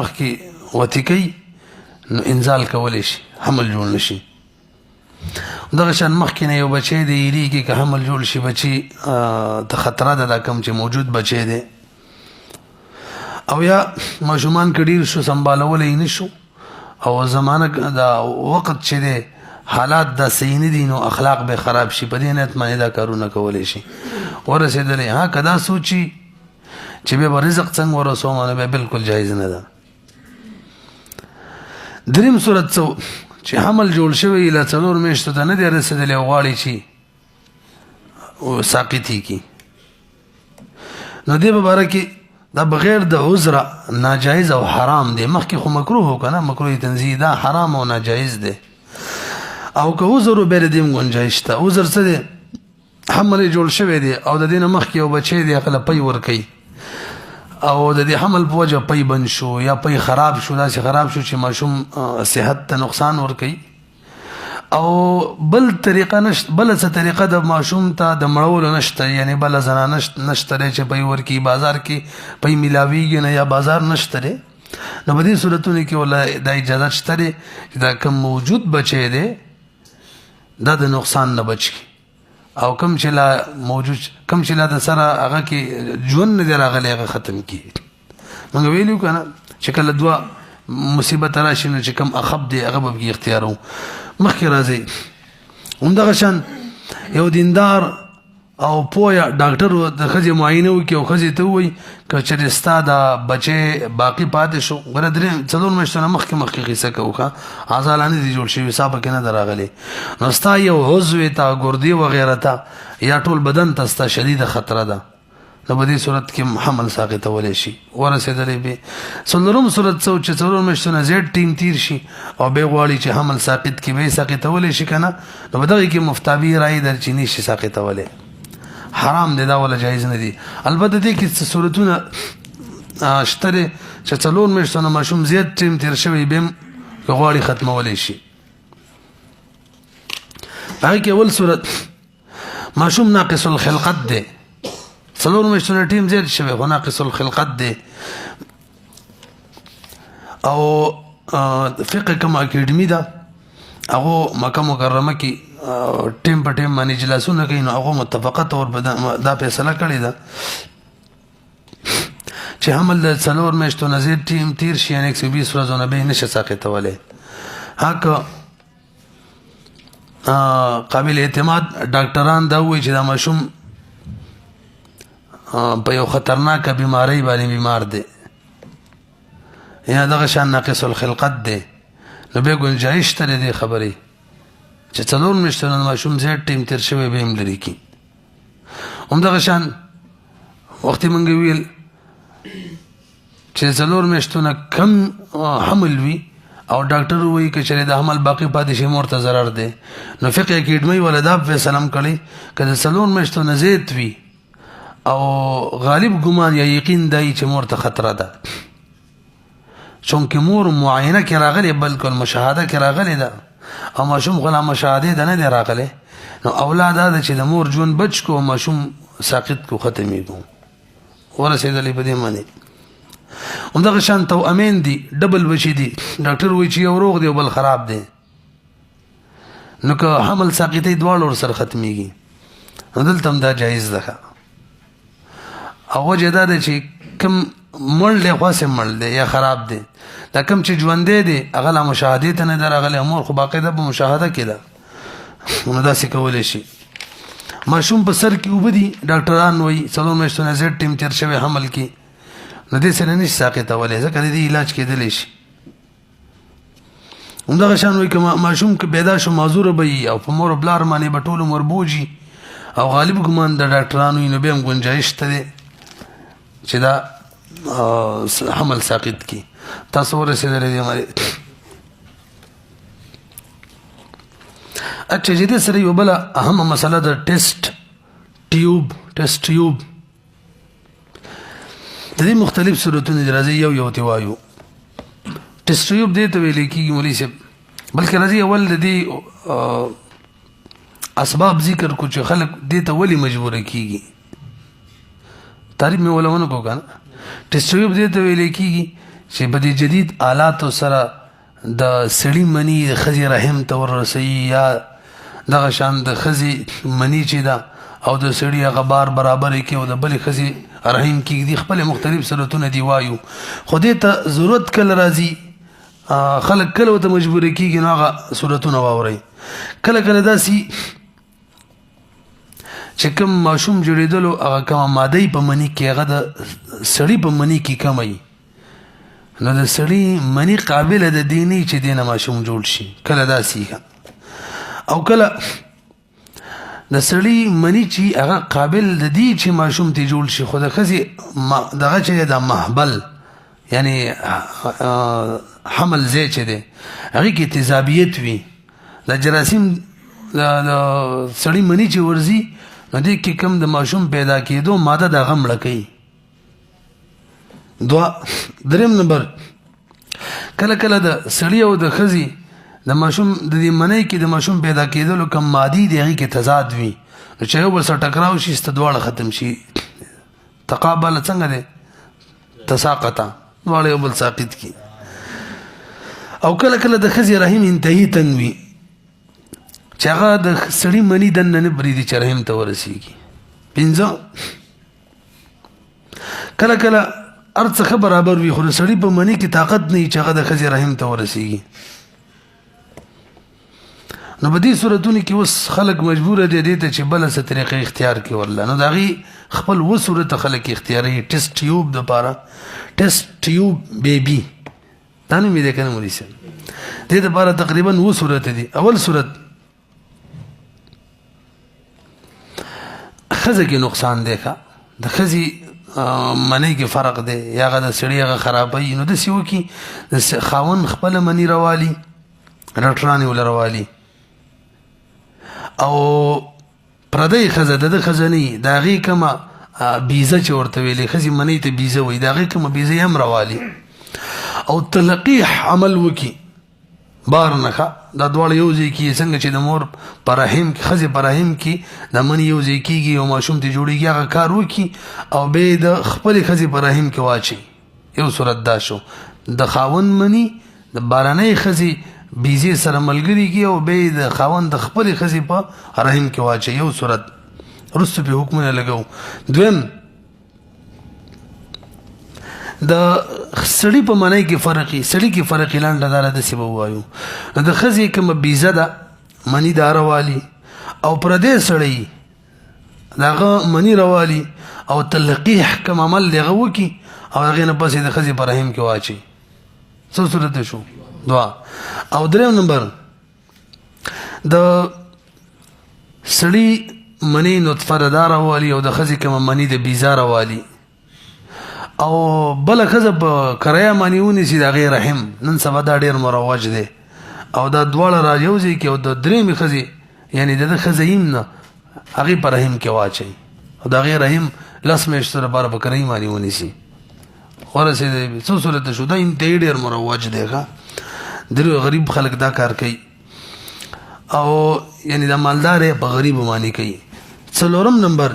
وتې کوي نو انزال کولی شي، حمل جوړ نه شي. دغه شان مخکې نه یو بچی دی یېرېږي که حمل جوړ شي بچي ته خطره ده دا کوم چې موجود بچی دی، او یا ماشومان که ډېر شو سنبالولی نه شو او زمانه دا وخت چې دی حالات دا صحیح نه دي نو اخلاق به خراب شي، په دې نیت باندې دا کارونه کولی شي. ورسېدلی ها که دا سوچي چې بیا به رزق څنګه ورسوم نو بیا بلکل جایز نه ده. دریم صورت څه چې حمل جوړ شوی له 4 میاشتو ته نه دی رسېدلی او غواړي چې ساقطي کي، نو دې په باره کې دا بغیر د عذر ناجایز او حرام دی. مخکې خو مکروه و که نه، مکروه تنزیهی دا حرام او ناجایز دی. او که عذر و بیر دیم گنجایش شته. عذر څه دی؟ حمل جوړ شوی دی او د دې نه مخکې یو بچی دی هغه له پی ورکوي او د دې حمل په وجه پی بند شو یا پی خراب شو، داسې خراب شو چې ماشوم صحت ته نقصان ورکوي، او بل طریقه نشته، بله څه طریقه د ماشوم ته د مړولو نشته، یعنی بله زنانه نشته دی چې پی ورکوي، بازار کې پی میلاویږي نه یا بازار نشته دی، نو په دې صورتونو کې ولا دا اجازه شته دی چې دا کم موجود بچی دی دا د نقصان نه بچ کی، او کم چې لا موجود کم چې لا د سره هغه کې ژوند نه دی راغلی هغه ختم کی. موږ ویلو که نه چې کله دوه مصیبت راشي نو چې کم اخب دی هغه به پکې اختیارو. مخکې راځئ همدغه شان یو دیندار او پوهه ډاکټر د ښځې معاینه وکړي او ښځې ته ووایي که چېرې ستا دا بچی باقي پاتې شو، ګوره 4 میاشتو نه مخکې قصه کوو ښه، عضله نه دي جوړ شوي، سا پکې نه ده راغلی، نو ستا یو عضو ته ګردې وغیره ته یا ټول بدن ته ستا شدیده خطره ده، نو په دې صورت کې حمل ساقطولی شي. ورسېدلی بې 4 صورت څه چې 4 میاشتو نه زیات ټیم تیر شي او بیا غواړي چې حمل ساقط کړي، بیا یې ساقطولی شي که نه، نو په دغې کې مفتابي رایې در چې نه شي ساقطولی، حرام دی، دا ولا جایز نه دي. البته دې کې صورتونه شته دی چې 4 میاشتو نه ماشوم زیات ټیم تیر شوی بیا هم که غواړي ختمولی شي. هغې کې اول صورت ماشوم ناقص الخلقت دی، 4 میاشتو نه ټیم زیات شوی خو ناقص الخلقت دی، او فقه کوم اکیډمي ده هغه مکه مکرمه کې ټیم په ټیم باندې اجلاسونه کوي، نو هغه متفقه طور دا فیصله کړې ده چې حمل د 4 میاشتو نه زیات ټیم تیر شي یعنې 120 ورځو نه به نشي ساقطولی. هغه قابل اعتماد ډاکټران دا وایي چې دا ماشوم په یو خطرناکه بیماری باندې بیمار دی یا دغه شان ناقص الخلقت دی، نو بیا گنجایش شته دی دې خبرې چې 4 میاشتو نه ماشوم زیات ټیم تیر شوی به هم لرې کړي. همدغه شان وختې موږ ویل چې 4 میاشتو نه کم حمل وي او ډاکټر وایي که چېرې د حمل باقي پاتې شي مور ته ضرر دی، نو فقه اکیډمۍ والا دا فیصله هم کړې که د 4 میاشتو نه زیات وي او غالب ګمان یا یقین دی چې مور ته خطره ده، چونکې مور معاینه کې راغلی بلکل مشاهده کې راغلی ده او ماشوم خو لا مشاهدې ته نه دی راغلی، نو اولاد دا ده چې د مور ژوند بچ کو ماشوم ساقط کو ختمېږو. ورسېدلی په دې باندې همدغه شان توامین دي، ډبل بچي دي، ډاکټر وایي چې یو روغ دی او بل خراب دی، نو که حمل ساقطۍ دواړه ورسره ختمېږي نو دلته هم دا جایز ده. او وجه دا ده چې کم مړ دی خواسې مړ دی یا خراب دی، دا کم چې ژوندی دی هغه لا مشاهدې ته نه دی راغلی، مور خو باقاعده په مشاهده کې ده، نو داسې کولی شي. ماشوم په سر کې وبدي ډاکټران وایي 4 میاشتو نه زیات ټیم تیر شوی حمل کې نو دې سره نشي ساقطولی ځکه د دې علاج کېدلی شي. همدغه شان وایي که ماشوم که پیدا شو معذوره به وي او په مور او پلار باندې به ټول عمر بوج وي او غالب ګمان د ډاکټرانو وي نو بیا هم ګنجایش شته دی چې دا حمل ساقط کړي. تاسو ورسېدلی دی مالې اچھا چې دې سره یو بله اهمه مسله ده ټیسټ ټیوب د دې مختلف صورتونه دي. راځي یو ته وایو. ټیسټ ټیوب دې ته ویل کېږي مولوي صاحب بلکې راځي اول د دې اسباب ذکر کو چې خلک دې ته ولې مجبوره کېږي. تعریف مې ولونه کو کنه. ټیسټ ټیوب دې ته ویل کېږي چې په دې جدید آلاتو سره د سړي مني د ښځې رحم ته وررسوي یا دغه شان د ښځې مني چې ده او د سړي هغه بار برابر کړي او د بلې ښځې رحم کېږدي. خپل مختلف صورتونه دي وایو خو دې ته ضرورت کله راځي خلک کله ورته مجبوره کېږي نو هغه صورتونه واورئ. کله کله داسې چې کوم ماشوم جوړېدلو هغه کومه ماده په مني کې هغه د سړي په مني کې کمه وي نو د سړي مني قابله د دې نه چې دې نه ماشوم جوړ شي. کله داسې او کله د سړي مني چې هغه قابل د دې چې ماشوم ته جوړ شي خو د ښځې دغه چې د محبل یعنی حمل ځای چې دی هغې کې تیزابیت وي د جراثیم د سړي مني چې ورځي نو دې کې کوم د ماشوم پیدا کېدو ماده د هغه مړه کوي. دریم نمبر کله کله د سړي او د ښځې د ماشوم د دې منۍ کې د ماشوم پیدا کېدلو کوم مادي دی هغې کې تضاد وي نو چې یو بل سره ټکراو شي سته دواړه ختم شي. تقابل څنګه دی تساقطه دواړه یو بل ساقط کړي. او کله کله د ښځې رحم انتهي تنګ وي چې هغه د سړي مني دننه نه پرېږدي چې رحم ته ورسېږي. 5 کله کله هر څه ښه برابر وي خو د سړي په مني کې طاقت نه وي چې هغه د ښځې رحم ته ورسېږي. نو په دې صورتونو کې اوس خلک مجبوره دي دې ته چې بله څه طریقه اختیار کړي ورله نو د هغې خپل صورت خلک اختیاروي. ټیسټ ټیوب دپاره ټیسټ ټیوب بیبي دا نوم یې دی که نه مولوي صاحب. دې دپاره تقریبا 2 صورت دي. اول صورت ښځه کې نقصان دی ښه د ښځې منۍ کې فرق دی یا هغه د سړي هغه خرابوي نو داسې وکړي د خاوند خپله مني راوالي ډاکټران یې ورله راوالي او پردۍ ښځه د ده ښځه نه وي د هغې کومه بیزه چې ورته ویلې ښځې منۍ ته بیزه وایي د هغې کومه بیزه یې هم راوالي او تلقیح عمل وکړي بار نه دا دواړه یو ځای کېږي څنګه چې د مور په رحم کې ښځې په رحم کې د مني یو ځای کېږي او ماشوم ته جوړېږي هغه کار وکړي او بیا یې د خپلې ښځې په رحم کې واچوي. یو صورت دا شو د خاوند مني د بارنۍ ښځې بیزې سره ملګري کړي او بیا یې د خاوند د خپلې ښځې په رحم کې واچوي. یو صورت وروسته پرې حکمونه لګوو. دویم د سړي په منۍ کې فرق وي سړي کې فرق یې لنډه داره داسې به ووایو د ښځې کومه بیزه ده مني دا راوالي او پردی سړی د هغه مني راوالي او تلقیح کوم عمل دی هغه وکړي او هغې نه پس یې د ښځې په رحم کې واچوي. څه صورت شو 2. او 3 نمبر د سړي مني نطفه دا راوالي او د ښځې کومه مني د بیزه راوالي او بله ښځه په کرایه باندې ونیسي د هغې رحم. نن سبا دا ډېر مروج دی او دا دواړه را یو ځای کې او د درېمې ښځې یعنې د ده ښځه هم نه هغې په رحم کې واچوي او د هغې رحم 10 میاشتو لپاره په کرایي باندې ونیسي. ورسېدی څه صورت شو دا انتهایي ډېر مروج دی ښه درې غریب خلک دا کار کوي او یعنې دا مالدار یې په غریبو باندې کوي. 4 نمبر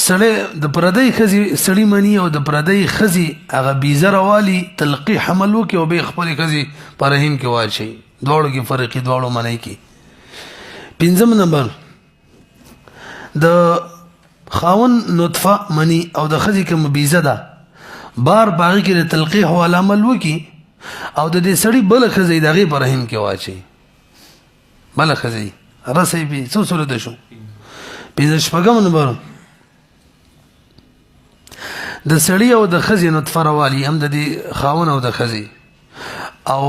سړی د پردۍ ښځې سړي مني او د پردۍ ښځې هغه بیزه راوالي تلقیح عمل وکړي او بیا خپلې ښځې په رحم کې واچوي. دواړو کې فرق وي دواړو منۍ کې. 5 نمبر د خاوند نطفه مني او د ښځې کومه بیزه ده بار په هغې کې د تلقیح والا عمل وکړي او د دې سړي بله ښځه یې د هغې په رحم کې واچوي. بله ښځه رسۍ پې څو صورته شو 15 نمبر د سړي او د ښځې نطفه روالي هم د دې خاون او د ښځې او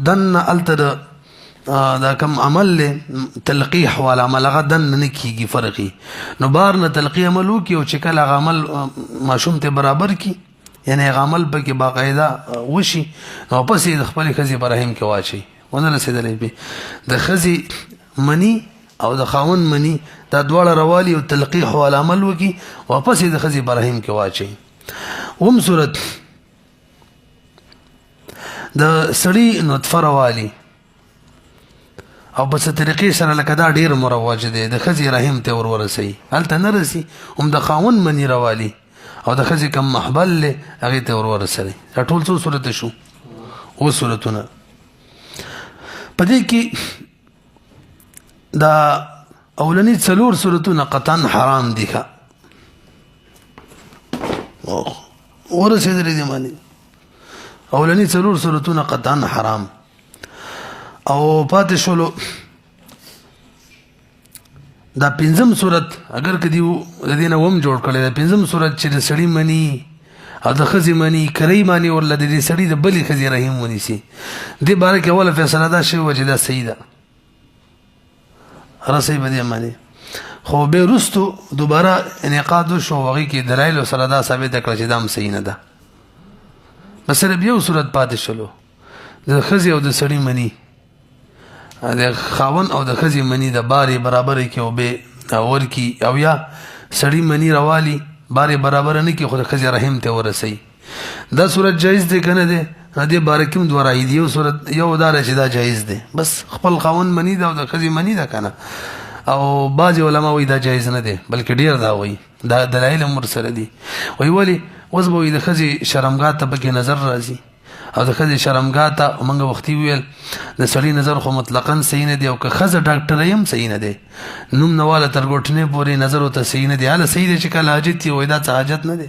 دننه هلته دا کم عمل دی تلقیح والا عمل هغه دننه نه کېږي فرقي نو بهر نه تلقیح عمل وکړي او چې کله هغه عمل ماشوم ته برابر کړي یعنی هغه عمل پکې باقاعده وشي نو پس یې د خپلې ښځې په رحم کې واچوي ونه رسېدلی پې د ښځې مني او د خاوند مني دا دواړه روالي او تلقیح والا عمل وکړي واپس یې د ښځې په رحم کې واچوي اوم صورت د سړي نطفه روالي او په څه طریقې سره لکه دا ډېر مروج دی د ښځې رحم ته ورسوي هلته نه رسي هم د خاوند مني روالي او د ښځې کم محبل دی هغې ته ورسوي دا ټول څو صورته شو اووه صورتونه په دې کې دا اولنی 4 صورتونه قطعا حرام دي ښه ورسېدلې دي باندې اولنی 4 صورتونه قطعا حرام او پاتې شولو دا 5م صورت اگر کدی د دې نه وم جوړ کړی دا 5م صورت چې د سړي مني او د ښځې مني کرۍ معنی ورله د دې سړي د بلې ښځې رحم ونیسي دې باره کې اوله فیصله دا شوې وه چې دا صحیح ده رسۍ به دې معنی خو بیا وروستو دوباره انعقاد وشو هغې کې دلایلو سره دا ثابته کړه چې دا هم صحیح نه ده بس صرف یو صورت پاتې شلو د ښځې او د سړي مني د خاوند او د ښځې مني د بارې برابرې کې او بې ورکي او یا سړي مني روالي بارې برابره نه کړي خو د ښځې رحم ته ورسوي دا صورت جایز دی که نه دی دې باره کې هم دوه رایې دي یو صورت یو دا دی چې دا جایز دی بس خپل خاوند مني ده او د ښځې مني ده که نه او بعضې علما وایي دا جایز نه دی بلکې ډېر دا وایي دا دلایل هم ورسره دي وایي ولې اوس به وایي د ښځې شرمګاه ته پکې نظر راځي او د ښځې شرمګاه ته موږ وختي ویل د سړي نظر خو مطلقا صحیح نه دی او که ښځه ډاکټرۍ هم صحیح نه دی نوم نه واله تر ګوتنې پورې نظر ورته صحیح نه دی هله صحیح دی چې کله حاجت وي وایي دا څه حاجت نه دی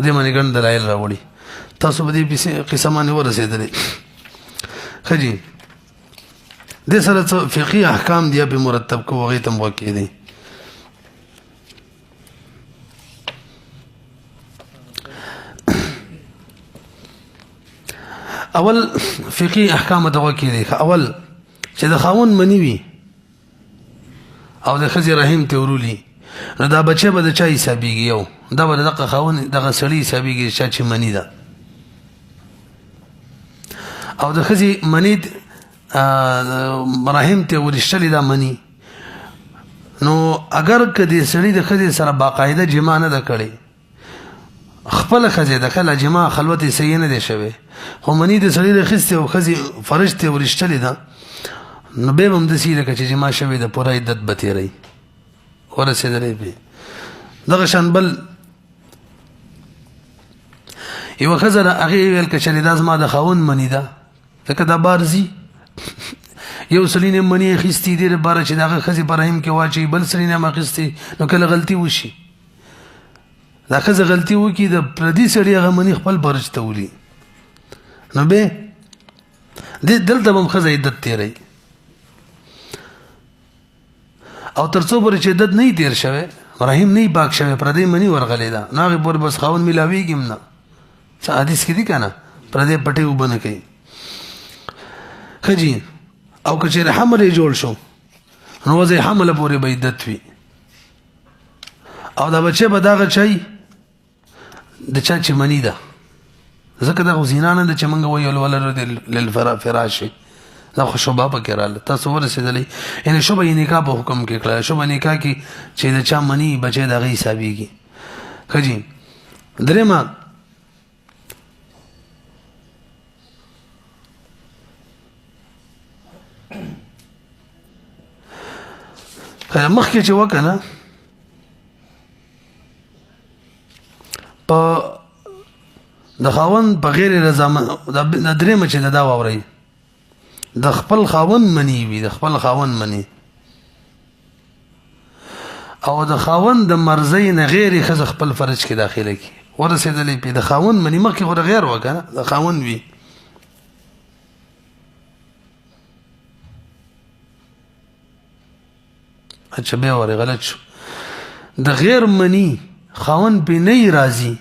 دې باندې ګڼ دلایل راوړي تاسو به دې قصه باندې ورسېدلې ښه جي دې سره څه فقهي احکام دي پې مرتب کوو هغې ته هم غوږ کېدی اول فقهي احکام ته غوږ کېدی اول چې د خاوند مني وي او د ښځې رحم ته ورولي نو دا بچه به د چا حسابېږي یو دا به د دغه خاوند دغه سړي حسابېږي چا چې مني ده او د ښځې مني رحم ته ورشتلې دا مني نو اگر که د سړي د ښځې سره باقاعده جما نه ده کړې خپله ښځې ده کله جما خلوت یې صحیح نه دی شوی خو مني د سړي راخیستې او ښځې فرج ته ورشتلې ده نو بیا به هم داسې لکه چې جما شوې ده پوره عدت به تېروي ورسېدلی پې دغه شان بل یوه ښځه ده هغې ویل که چېرې دا زما د خاوند مني ده ځکه دا بار ځي یو سړي نه مني اخیستي دې لپاره چې د هغه ښځې په رحم کې واچوي بل سړي نه هم اخیستې نو کله غلطي وشي دا ښځه غلطي وکړي د پردي سړي هغه مني خپل برج ته ولي نو بیا دلته به هم ښځه عدت تېروي او تر څو پورې چې عدت نه وي تېر شوی رحم نه وي پاک شوی پردی مني ورغلی ده نو هغې پورې بس خاوند میلاویږي هم نه څه حدیث کې دي که نه پردی پټې اوبه نه کوي ښه جي او که چېرې حمل یې جوړ شو نو وضع حمله پورې به عدت وي او دا بچه به دغه چای د چا چې مني ده ځکه دا خو زینا نه ده چې موږ وایو الولد للفراش دا خو شبهه پکې راغله تاسو ورسېدلی یعنې شبه یې نکاح په حکم کې کړه شبه نکاح کې چې د چا مني بچی د هغې حسابېږي ښه جي درېیمه مخکې چې وکړه نه په د خاوند په غیر رضامند د درېیمه چې دا واورئ د خپل خاوند مني وي د خپل خاوند مني او د خاوند د مرضۍ نه غیر ښځه خپل فرج کې داخله کړي ورسېدلی پې د خاوند مني مخکې خو د غیر وکړه د خاوند وي اچھا بیا وره غلط شو. د غیر منی خاون پې نه راضي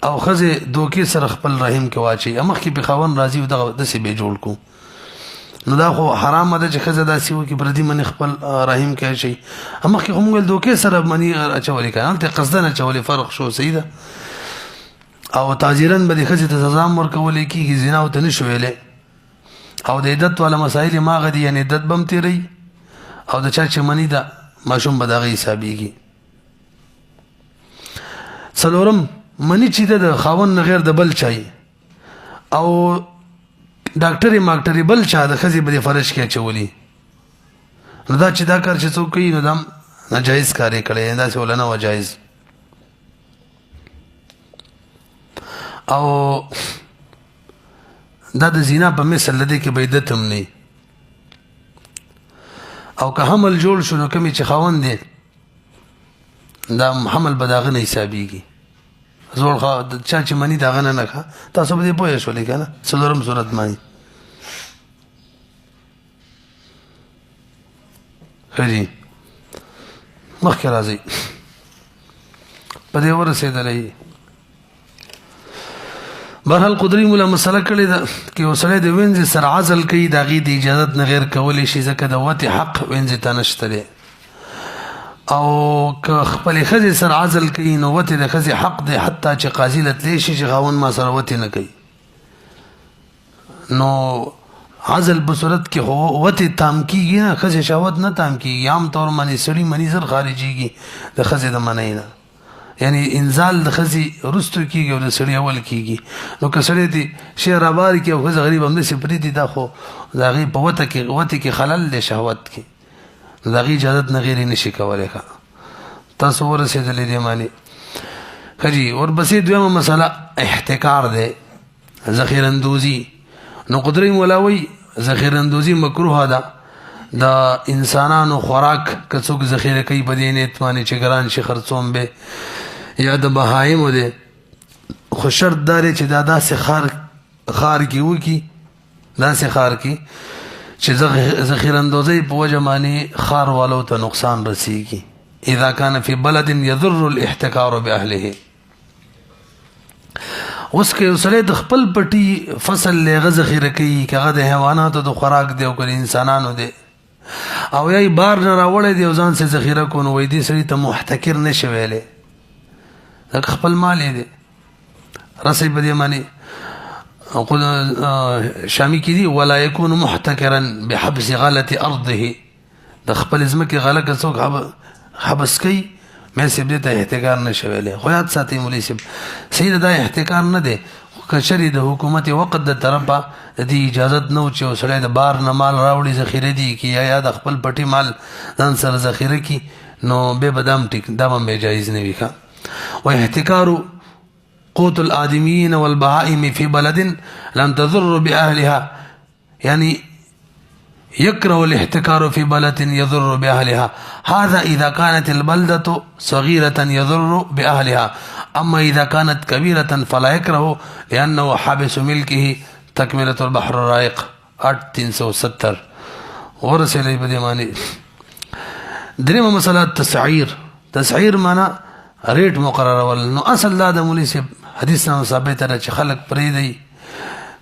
او ښځې دوکې سره خپل رحم کې واچي، مخکې پې خاون راضي و دغه داسې به جوړ کو، نو دا خو حرامه ده چې ښځه داسې وکړي پردي منی خپل رحم کې اچوي. مخکې خو موږ ویل دوکې سره منی اچولې که هلته یې قصدن اچولې، فرق شو. صحیح ده. او تعزیرا به دې ښځې ته سزا هم ورکولی کېږي، زنا ورته نه شو ویلی. او د عدت والا مسایل یې ماغه دي، یعنې عدت به هم تېروي او د چا چې منی ده ماشوم به د هغه حسابېږي. څلورم منی چې ده د خاوند نه غیر د بل چای او ډاکټرې ماکټرې بل چا د ښځې به دې فرج کې اچولي، نو دا چې دا کار چې څوک کوي نو دا ناجایز کار یې کړی، داسې وله نه وه جایز. او دا د زنا په مثل د دې کې به عدت هم نه، او که حمل جوړ شو نو کومې چې خاوند دی دا حمل به د هغه نه حسابېږي. زوړ چا چې مني د هغه نه نه. تاسو به دې پوه شولې که نه. څلورم صورت مانی ښه جي مخکې راځئ په دې ورسېدلی. بهرحال قدري مولا مسله کړې ده چې یو سړی د وینځې سره عزل کوي د هغې د اجازت نه غیر کولی شي، ځکه د وتې حق وینځې ته نشته دی. او که خپلې ښځې سره عزل کوي نو وتې د ښځې حق دی، حتی چې قاضي له تلی شي چې خاوند ما سره وتې نه کوي. نو عزل په صورت کې خو وتې تام کېږي نه، ښځې شهوت نه تام کېږي. عام طور باندې سړي مني زر خارجېږي د ښځې د منۍ نه، یعنی انزال د ښځې وروستو کېږي او د سړي اول کېږي. نو که سړی دې شی رابار کړي او ښځه غریب همداسې پرېږدي، دا خو د هغې په وتې کې خلل دی شهوت کې، نو د هغې اجازت نه غیر یې نه شي کولی. تاسو ورسېدلې دې معنی ښه جي. ورپسې دویمه مسله احتکار دی، ذخیراندوزي. نو قدري مولا وایي ذخیراندوزي مکروه ده. د انسانانو خوراک که څوک ذخیره کوي په دې نیت باندې چې ګران شي خرڅوم به، یا د بهایمو دی، خو شرط دا دی چې دا داسې خار کې وکړي، داسې خار کې چې ذخیراندوزۍ په وجه باندې خار والو ته نقصان رسیږي. اذا كان في بلد يضر الاحتکار باهله. اوس که یو سړی د خپل پټي فصل له هغه ذخیره کوي، که هغه د حیواناتو د خوراک دی او که د انسانانو دی، او یا بار نه راوړی دی او ځان سې ذخیره کو، نو وایي دې سړي ته محتکر نه شي ویلی، ځکه خپل مال یې دی. رسئ په دې باندې شامي کې دي ولا يكون محتکرا بحبس غلط ارضه. د خپل ځمکې غله که څوک حبس کوي، مې صاحب دې ته احتکار نه شي ویلی. خو یاد ساتئ مولوي صاحب، صحیح ده دا احتکار نه دی، که چېرې د حکومت وقت د طرفه د دې اجازت نه و چې یو سړی د بار نه مال راوړي ذخیره دي کړي، یا د خپل پټي مال ځان سره ذخیره کړي، نو بیا به دا هم ټیک، دا هم بیا جایز نه وي. واحتکار قوت الآدميين والبهائم في بلد لم تضر بأهلها، يعني يكره الاحتكار في بلد يضر بأهلها. هذا إذا كانت البلدة صغيرة يضر بأهلها، أما إذا كانت كبيرة فلا يكره لأنه حابس ملكه. تكملة البحر الرائق 870. ورسل لي بديماني. دريمه مسألة تسعير معنى ریټ مقرره ول. نو اصل دا د مولوي صاحب حدیث نه ثابت ده چې خلک پرېږدي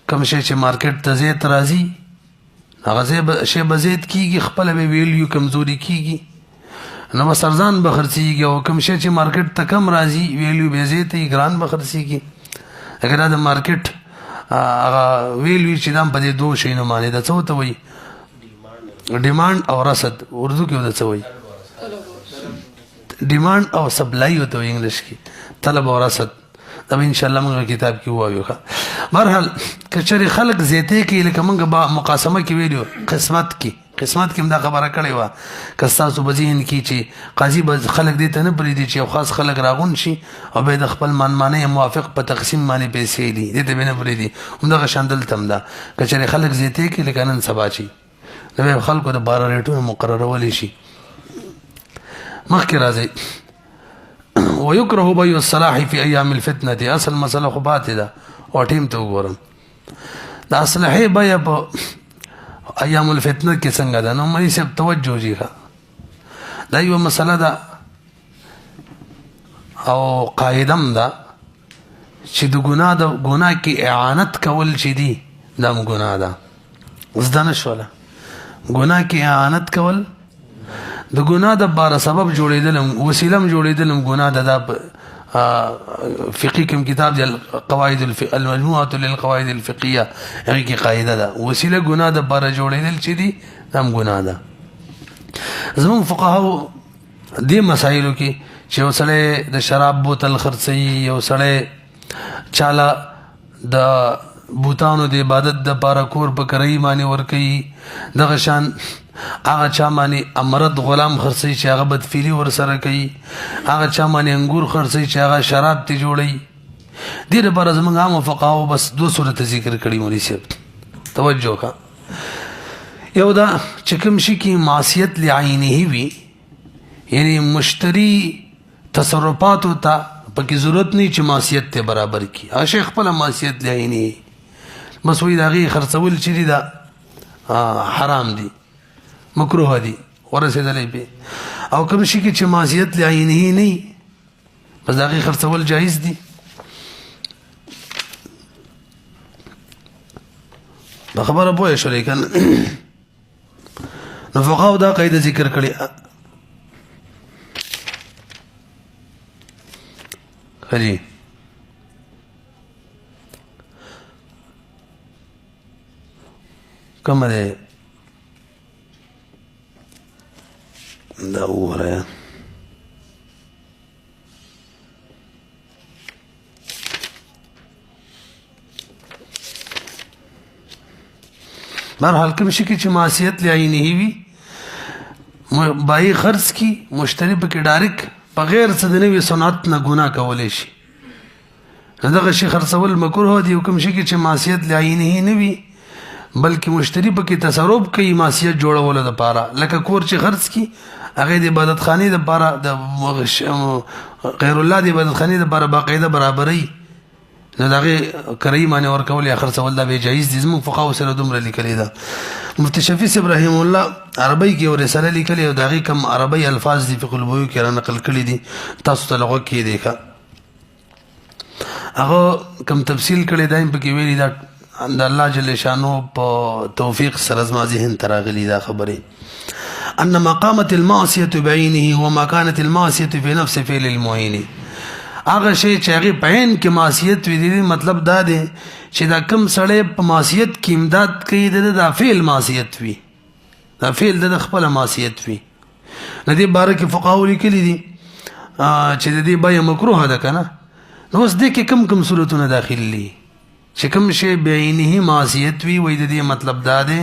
کوم شی چې مارکیټ ته زیات راځي هغه شی به زیات کېږي، خپله به ویلیو کمزوري کېږي، نو به سرځان به خرڅېږي، او کوم شی چې مارکیټ ته کم راځي ویلیو به زیات وي، ګران به خرڅېږي. اگر دا د مارکیټ هغه ویلیو چې دا په دې دوه شیانو باندې ده، څه ورته وایي؟ ډیمانډ او رسد. اردو کې ورته څه وایي؟ ډیمانډ او سپلای ہوتا ہے انگلش کی، طلب اور رسد. اب انشاءاللہ منگا کتاب کی ہوا بھی. بہرحال کچری خلق زیتے کی لکه منگا با مقاسمه کی ویڈیو قسمت کی دا خبره کړې وه که ستاسو په ذهن کې چې قاضي به خلک دې ته نه پرېږدي چې یو خاص خلک راغونډ شي او بیا د خپل منمانۍ موافق په تقسیم باندې پیسې دي، دې ته به نه پرېږدي. همدغه شان دلته هم ده، که چېرې خلک زیاتې کړي لکه نن سبا چې نو بیا خلکو دپاره ریټونه مقررولی شي. مخکې راځئ. ويكره بيع الصلاح في ايام الفتنه. اصل مسله خو پاتې ده او ټیم ته وګورم د اصلحې بیه په ایام الفتنه کې څنګه ده. نو مې صاحب توجه جی ښه دا یو مسله ده او قاعدم ده چې د ګناه کې اعانت کول چې دي دا هم ګناه ده. زده نه شوله ګناه کې اعانت کول د ګناه د باره سبب جوړېدل وسیله هم جوړېدل هم ګناه ده. دا فقهي کوم کتاب دی المجموعة للقواعد الفقهیه هغې کې قاعده ده وسیله ګناه د باره جوړېدل چې دي دا هم ګناه ده. زموږ فقهاو دې مسایلو کې چې یو سړی د شراب بوتل خرڅوي یو سړی چاله د بوتانو د عبادت د پاره کور په کرایي باندې ورکوي دغه شان هغه چا باندې امرد غلام خرڅوي چې هغه بدفیلي ورسره کوي هغه چا باندې انګور خرڅوي چې هغه شراب ته جوړوي. دې لپاره زموږ عامو فقهاو بس دو صورته ذکر کړي مولوي صاحب توجه کا. یو دا چې کوم شي کې معصیت لعینه وي یعنی مشتری تصرفاتو ته پکې ضرورت نه چې معصیت ته برابر کی شیخ خپل معصیت لعینه بس وی دا غي خرڅول چې دي دا حرام دي مکروه دي ورسېدلې به او کوم شي کې چې معصیت لعینه نه بس دا غي خرڅول جایز دي. دا خبره پوه شولې کنه نو فقهاو دا قاعده ذکر کړي خجی کومه ده دا وره بهرحال کوم شي کې چې معصیت لعینه وي بای خرڅ کی مشتری پکې ډایرک بغیر څه د نوې صنعت نه ګناه کولی شي دغه شي خرڅول مکروه دي. کوم شي کې چې معصیت لعینه نه وي بلکې مشتری پکې تصرف کوي معصیت جوړولو دپاره لکه کور چې خرڅ کی هغه د عبادت خانې دپاره د غیر الله د عبادت خانې دپاره باقاعده برابرۍ نو د هغې کرایي باندې ورکول یا خرڅول دا بې جایز دي. زموږ فقهاو سره دومره لیکلې ده. مفتی شفیع صاحب رحم الله عربی کې یو رساله لیکلې او د هغې کوم عربی الفاظ دي فقه البیوع کې را نقل کړي دي تاسو ته لغوه کې دی ښه هغه کوم تفصیل کړی دا هم پکې ویلي دا د الله جل شانو په توفیق سره زما ذهن ته راغلي دا خبرې ان ما قامت المعصیة بعینه وما كانت المعصیة في نفس فعل المعین هغه شی چې هغې په عین کې معصیت وي د مطلب دا دی چې دا کوم سړی په معصیت کې امداد کوي د دا فعل معصیت وي دا فعل د خپله معصیت وي. د دې باره کې فقهاو لیکلي دي چې د دې بیه مکروهه ده که نه نو اوس دې کې کم صورتونه داخل دي چې کوم شی بعینه معصیت وي وایي د دې مطلب دا دی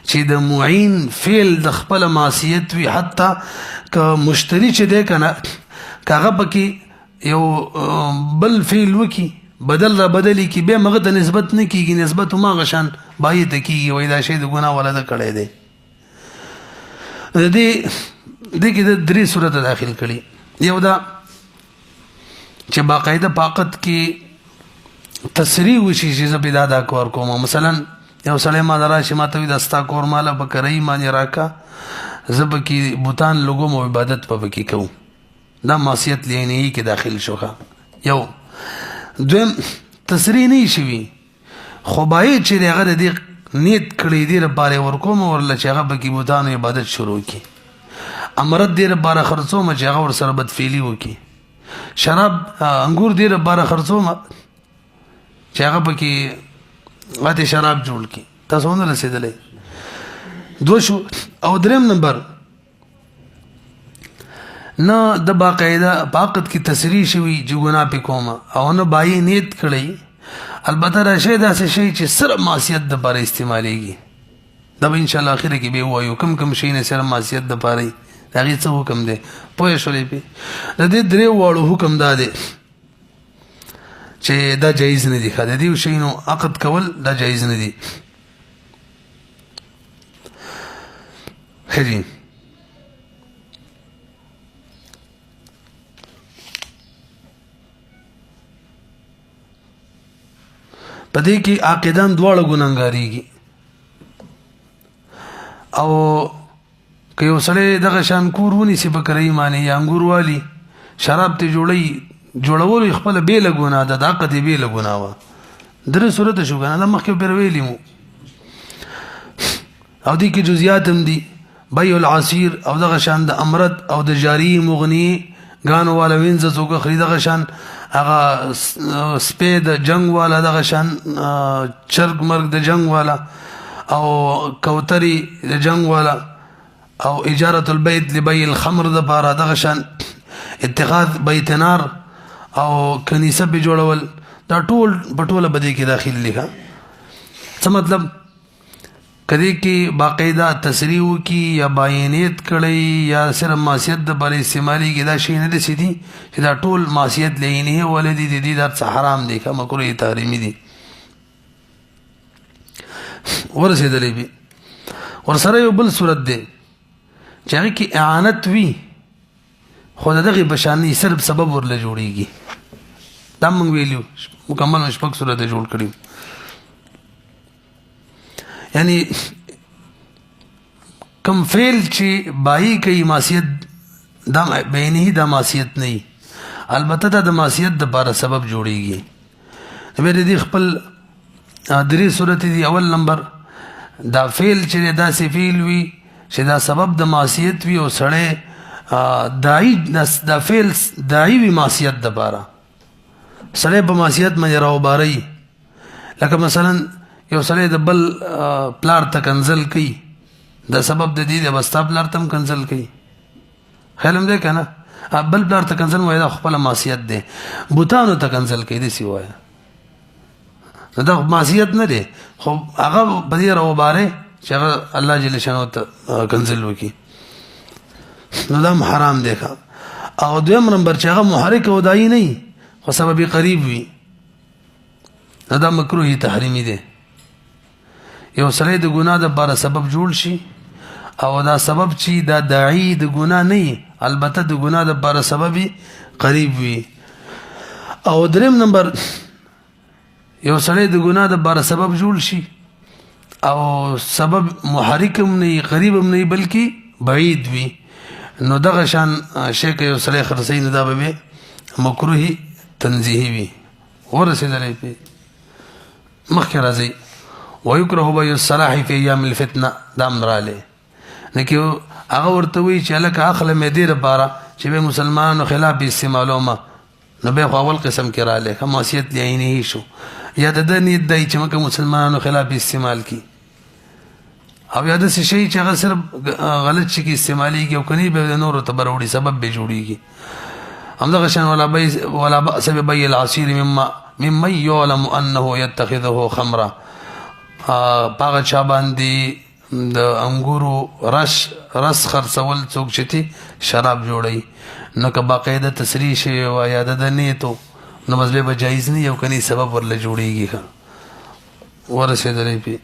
چې د معین فعل د خپله معصیت وي حتی که مشتری چې دی که نه که هغه پکې یو بل فعل وکي بدل را بدلی کی بیا مغه ته نسبت نه کیږي نسبت ما غشان بای ته کیږي وای دا شی د ګناه ولدا کړی دی. د دې کې د درې صورت داخل کړي یو دا چې باقاعده پاقت کې تصریح وشي چې زه پیدا دا کار کوم مثلا یو سړی ما دراشي ما ته د استا کور مالا په کرای باندې راکا زه پکې بوتان لوګو مو عبادت په پکې کوم دا معصیت لینی کې داخل شوخه. یو دویم تصریح نه شوي خو باید چې هغه د دې نیت کړی دی لپاره ورکوم ورله چې هغه پکې بوتانو عبادت شروع کړي امرت دې لپاره خرڅوم چې هغه ورسره بدفعلي وکړي شراب انګور دې لپاره خرڅوم چې هغه پکې غټې شراب جوړ کړي تاسو ونه رسېدلی دوه شو. او دریم نمبر نه د باقاعده پاقت کی تصریح شوی چې ګناه پې کوم او نه بای نیت کړی البته دا شی داسې شی چې صرف معصیت دپاره استعمالیږي دا به انشاءالله اخره کې به ووایو کوم شی نه صرف معصیت دپاره د هغې څه حکم دی پوه شولې پې د دې درې واړو حکم دا دی چې دا جایز نه دي ښه د دې شیانو عقد کول دا جایز نه دي. ښه جي په دې کې عاقدان دواړه ګناهګاریږي او که یو سړی دغه شان کور ونیسي په کرایي باندې یا انګور والي شراب ته جوړولو خپله بېله ګناه ده، د عقد یې بېله ګناه وه. درې صورته شو که نه، دا مخکې پرې ویلي مو. او دې کې جزیات هم دي، بیع العصیر او دغه شان د امرت او د جاری مغنی ګانو والا وینځه څوک اخلي، دغه شان هغه سپی د جنگ والا، دغه شان چرګ مرګ د جنگ والا او کوتري د جنگ والا، او اجارت البیت لبیع الخمر د پاره، دغه شان اتخاذ بیت نار او کنیسه په جوړول، دا ټول په ټوله بدی کې داخل دي. څه مطلب؟ کدی کې باقاعده تصریح وکي یا باینیت کړي یا صرف معصیت د بل استعمالي کې، دا شی نه دي سیدي چې دا ټول معصیت لینه ولدي دي، دا حرام دي، که مکروه تحریمی دي. ورسېدلې بي ورسره یو بل صورت دی چې هغه کې اعانت وي، خو دغه بشانی صرف سبب ورله جوړیږي. دا موږ ویلو مکمل شپږ صورت جوړ کړی. یعنی کم فعل چې بای کوي معصیت دا بینه دا معصیت نه، البته دا د معصیت د لپاره سبب جوړیږي. به دې خپل درې صورت دي. اول نمبر دا فعل چې دا سی فعل وي چې دا سبب د معصیت وي او سړی داعی دا فعل داعی وي معصیت د لپاره، سړی په معصیت باندې راوباري. لکه مثلا یو سړی د بل پلار ته کنزل کوي، دا سبب د دې د بستا پلار ته هم کنزل کوي، خیال هم دی که نه؟ بل پلار ته کنزل وایي دا خپله معصیت دی. بوتانو ته کنزل کوي داسې وایه، نو دا معصیت نه دی، خو هغه په دې راوبارې چې هغه الله جل شانو ته کنزل وکړي، نو دا هم حرام دی. او دویم نمبر چې هغه محرک او دایي نه وي خو سبب قریب وي، نو دا مکروه تحریمي دی. یو سړی د ګناه د لپاره سبب جوړ شي او دا سبب چې دا داعی د ګناه نه وي، البته د ګناه د لپاره سبب قریب وي. او دریم نمبر یو سړی د ګناه د لپاره سبب جوړ شي او سبب محرک هم نه قریب هم نه بلکې بعید وي، نو دغه شان شی که یو سړی خرڅوي نو دا به مکروه تنزیهي وي. ورسېدلی پې مخکې راځي ویکره بیع الصلاح فی ایام الفتنه، دا هم رالی نه کې هغه ورته وایي چې هلکه اخله مې دې دپاره چې به مسلمانانو خلاف استعمالومه، نو بیا خو اول قسم کې رالی ښه معصیت عیني شو، یا د ده نیت دی چې مکه مسلمانانو خلاف استعمال کی، او یا داسې شی چې هغه صرف غلط شي کې استعمالیږي او کنی به د نورو ته به راوړي، سبب به جوړیږي. همدغه شان ولا بأس ببیع العصیر ممن یعلم انه یتخذه خمرا، پاغه چا باندې د انګورو رس خرڅول څوک چې شراب جوړي، نو که باقاعده تصریح شي او یا د نیتو نو بس به جایز نه یو کني سبب ورله جوړیږي. ورسېدلی پې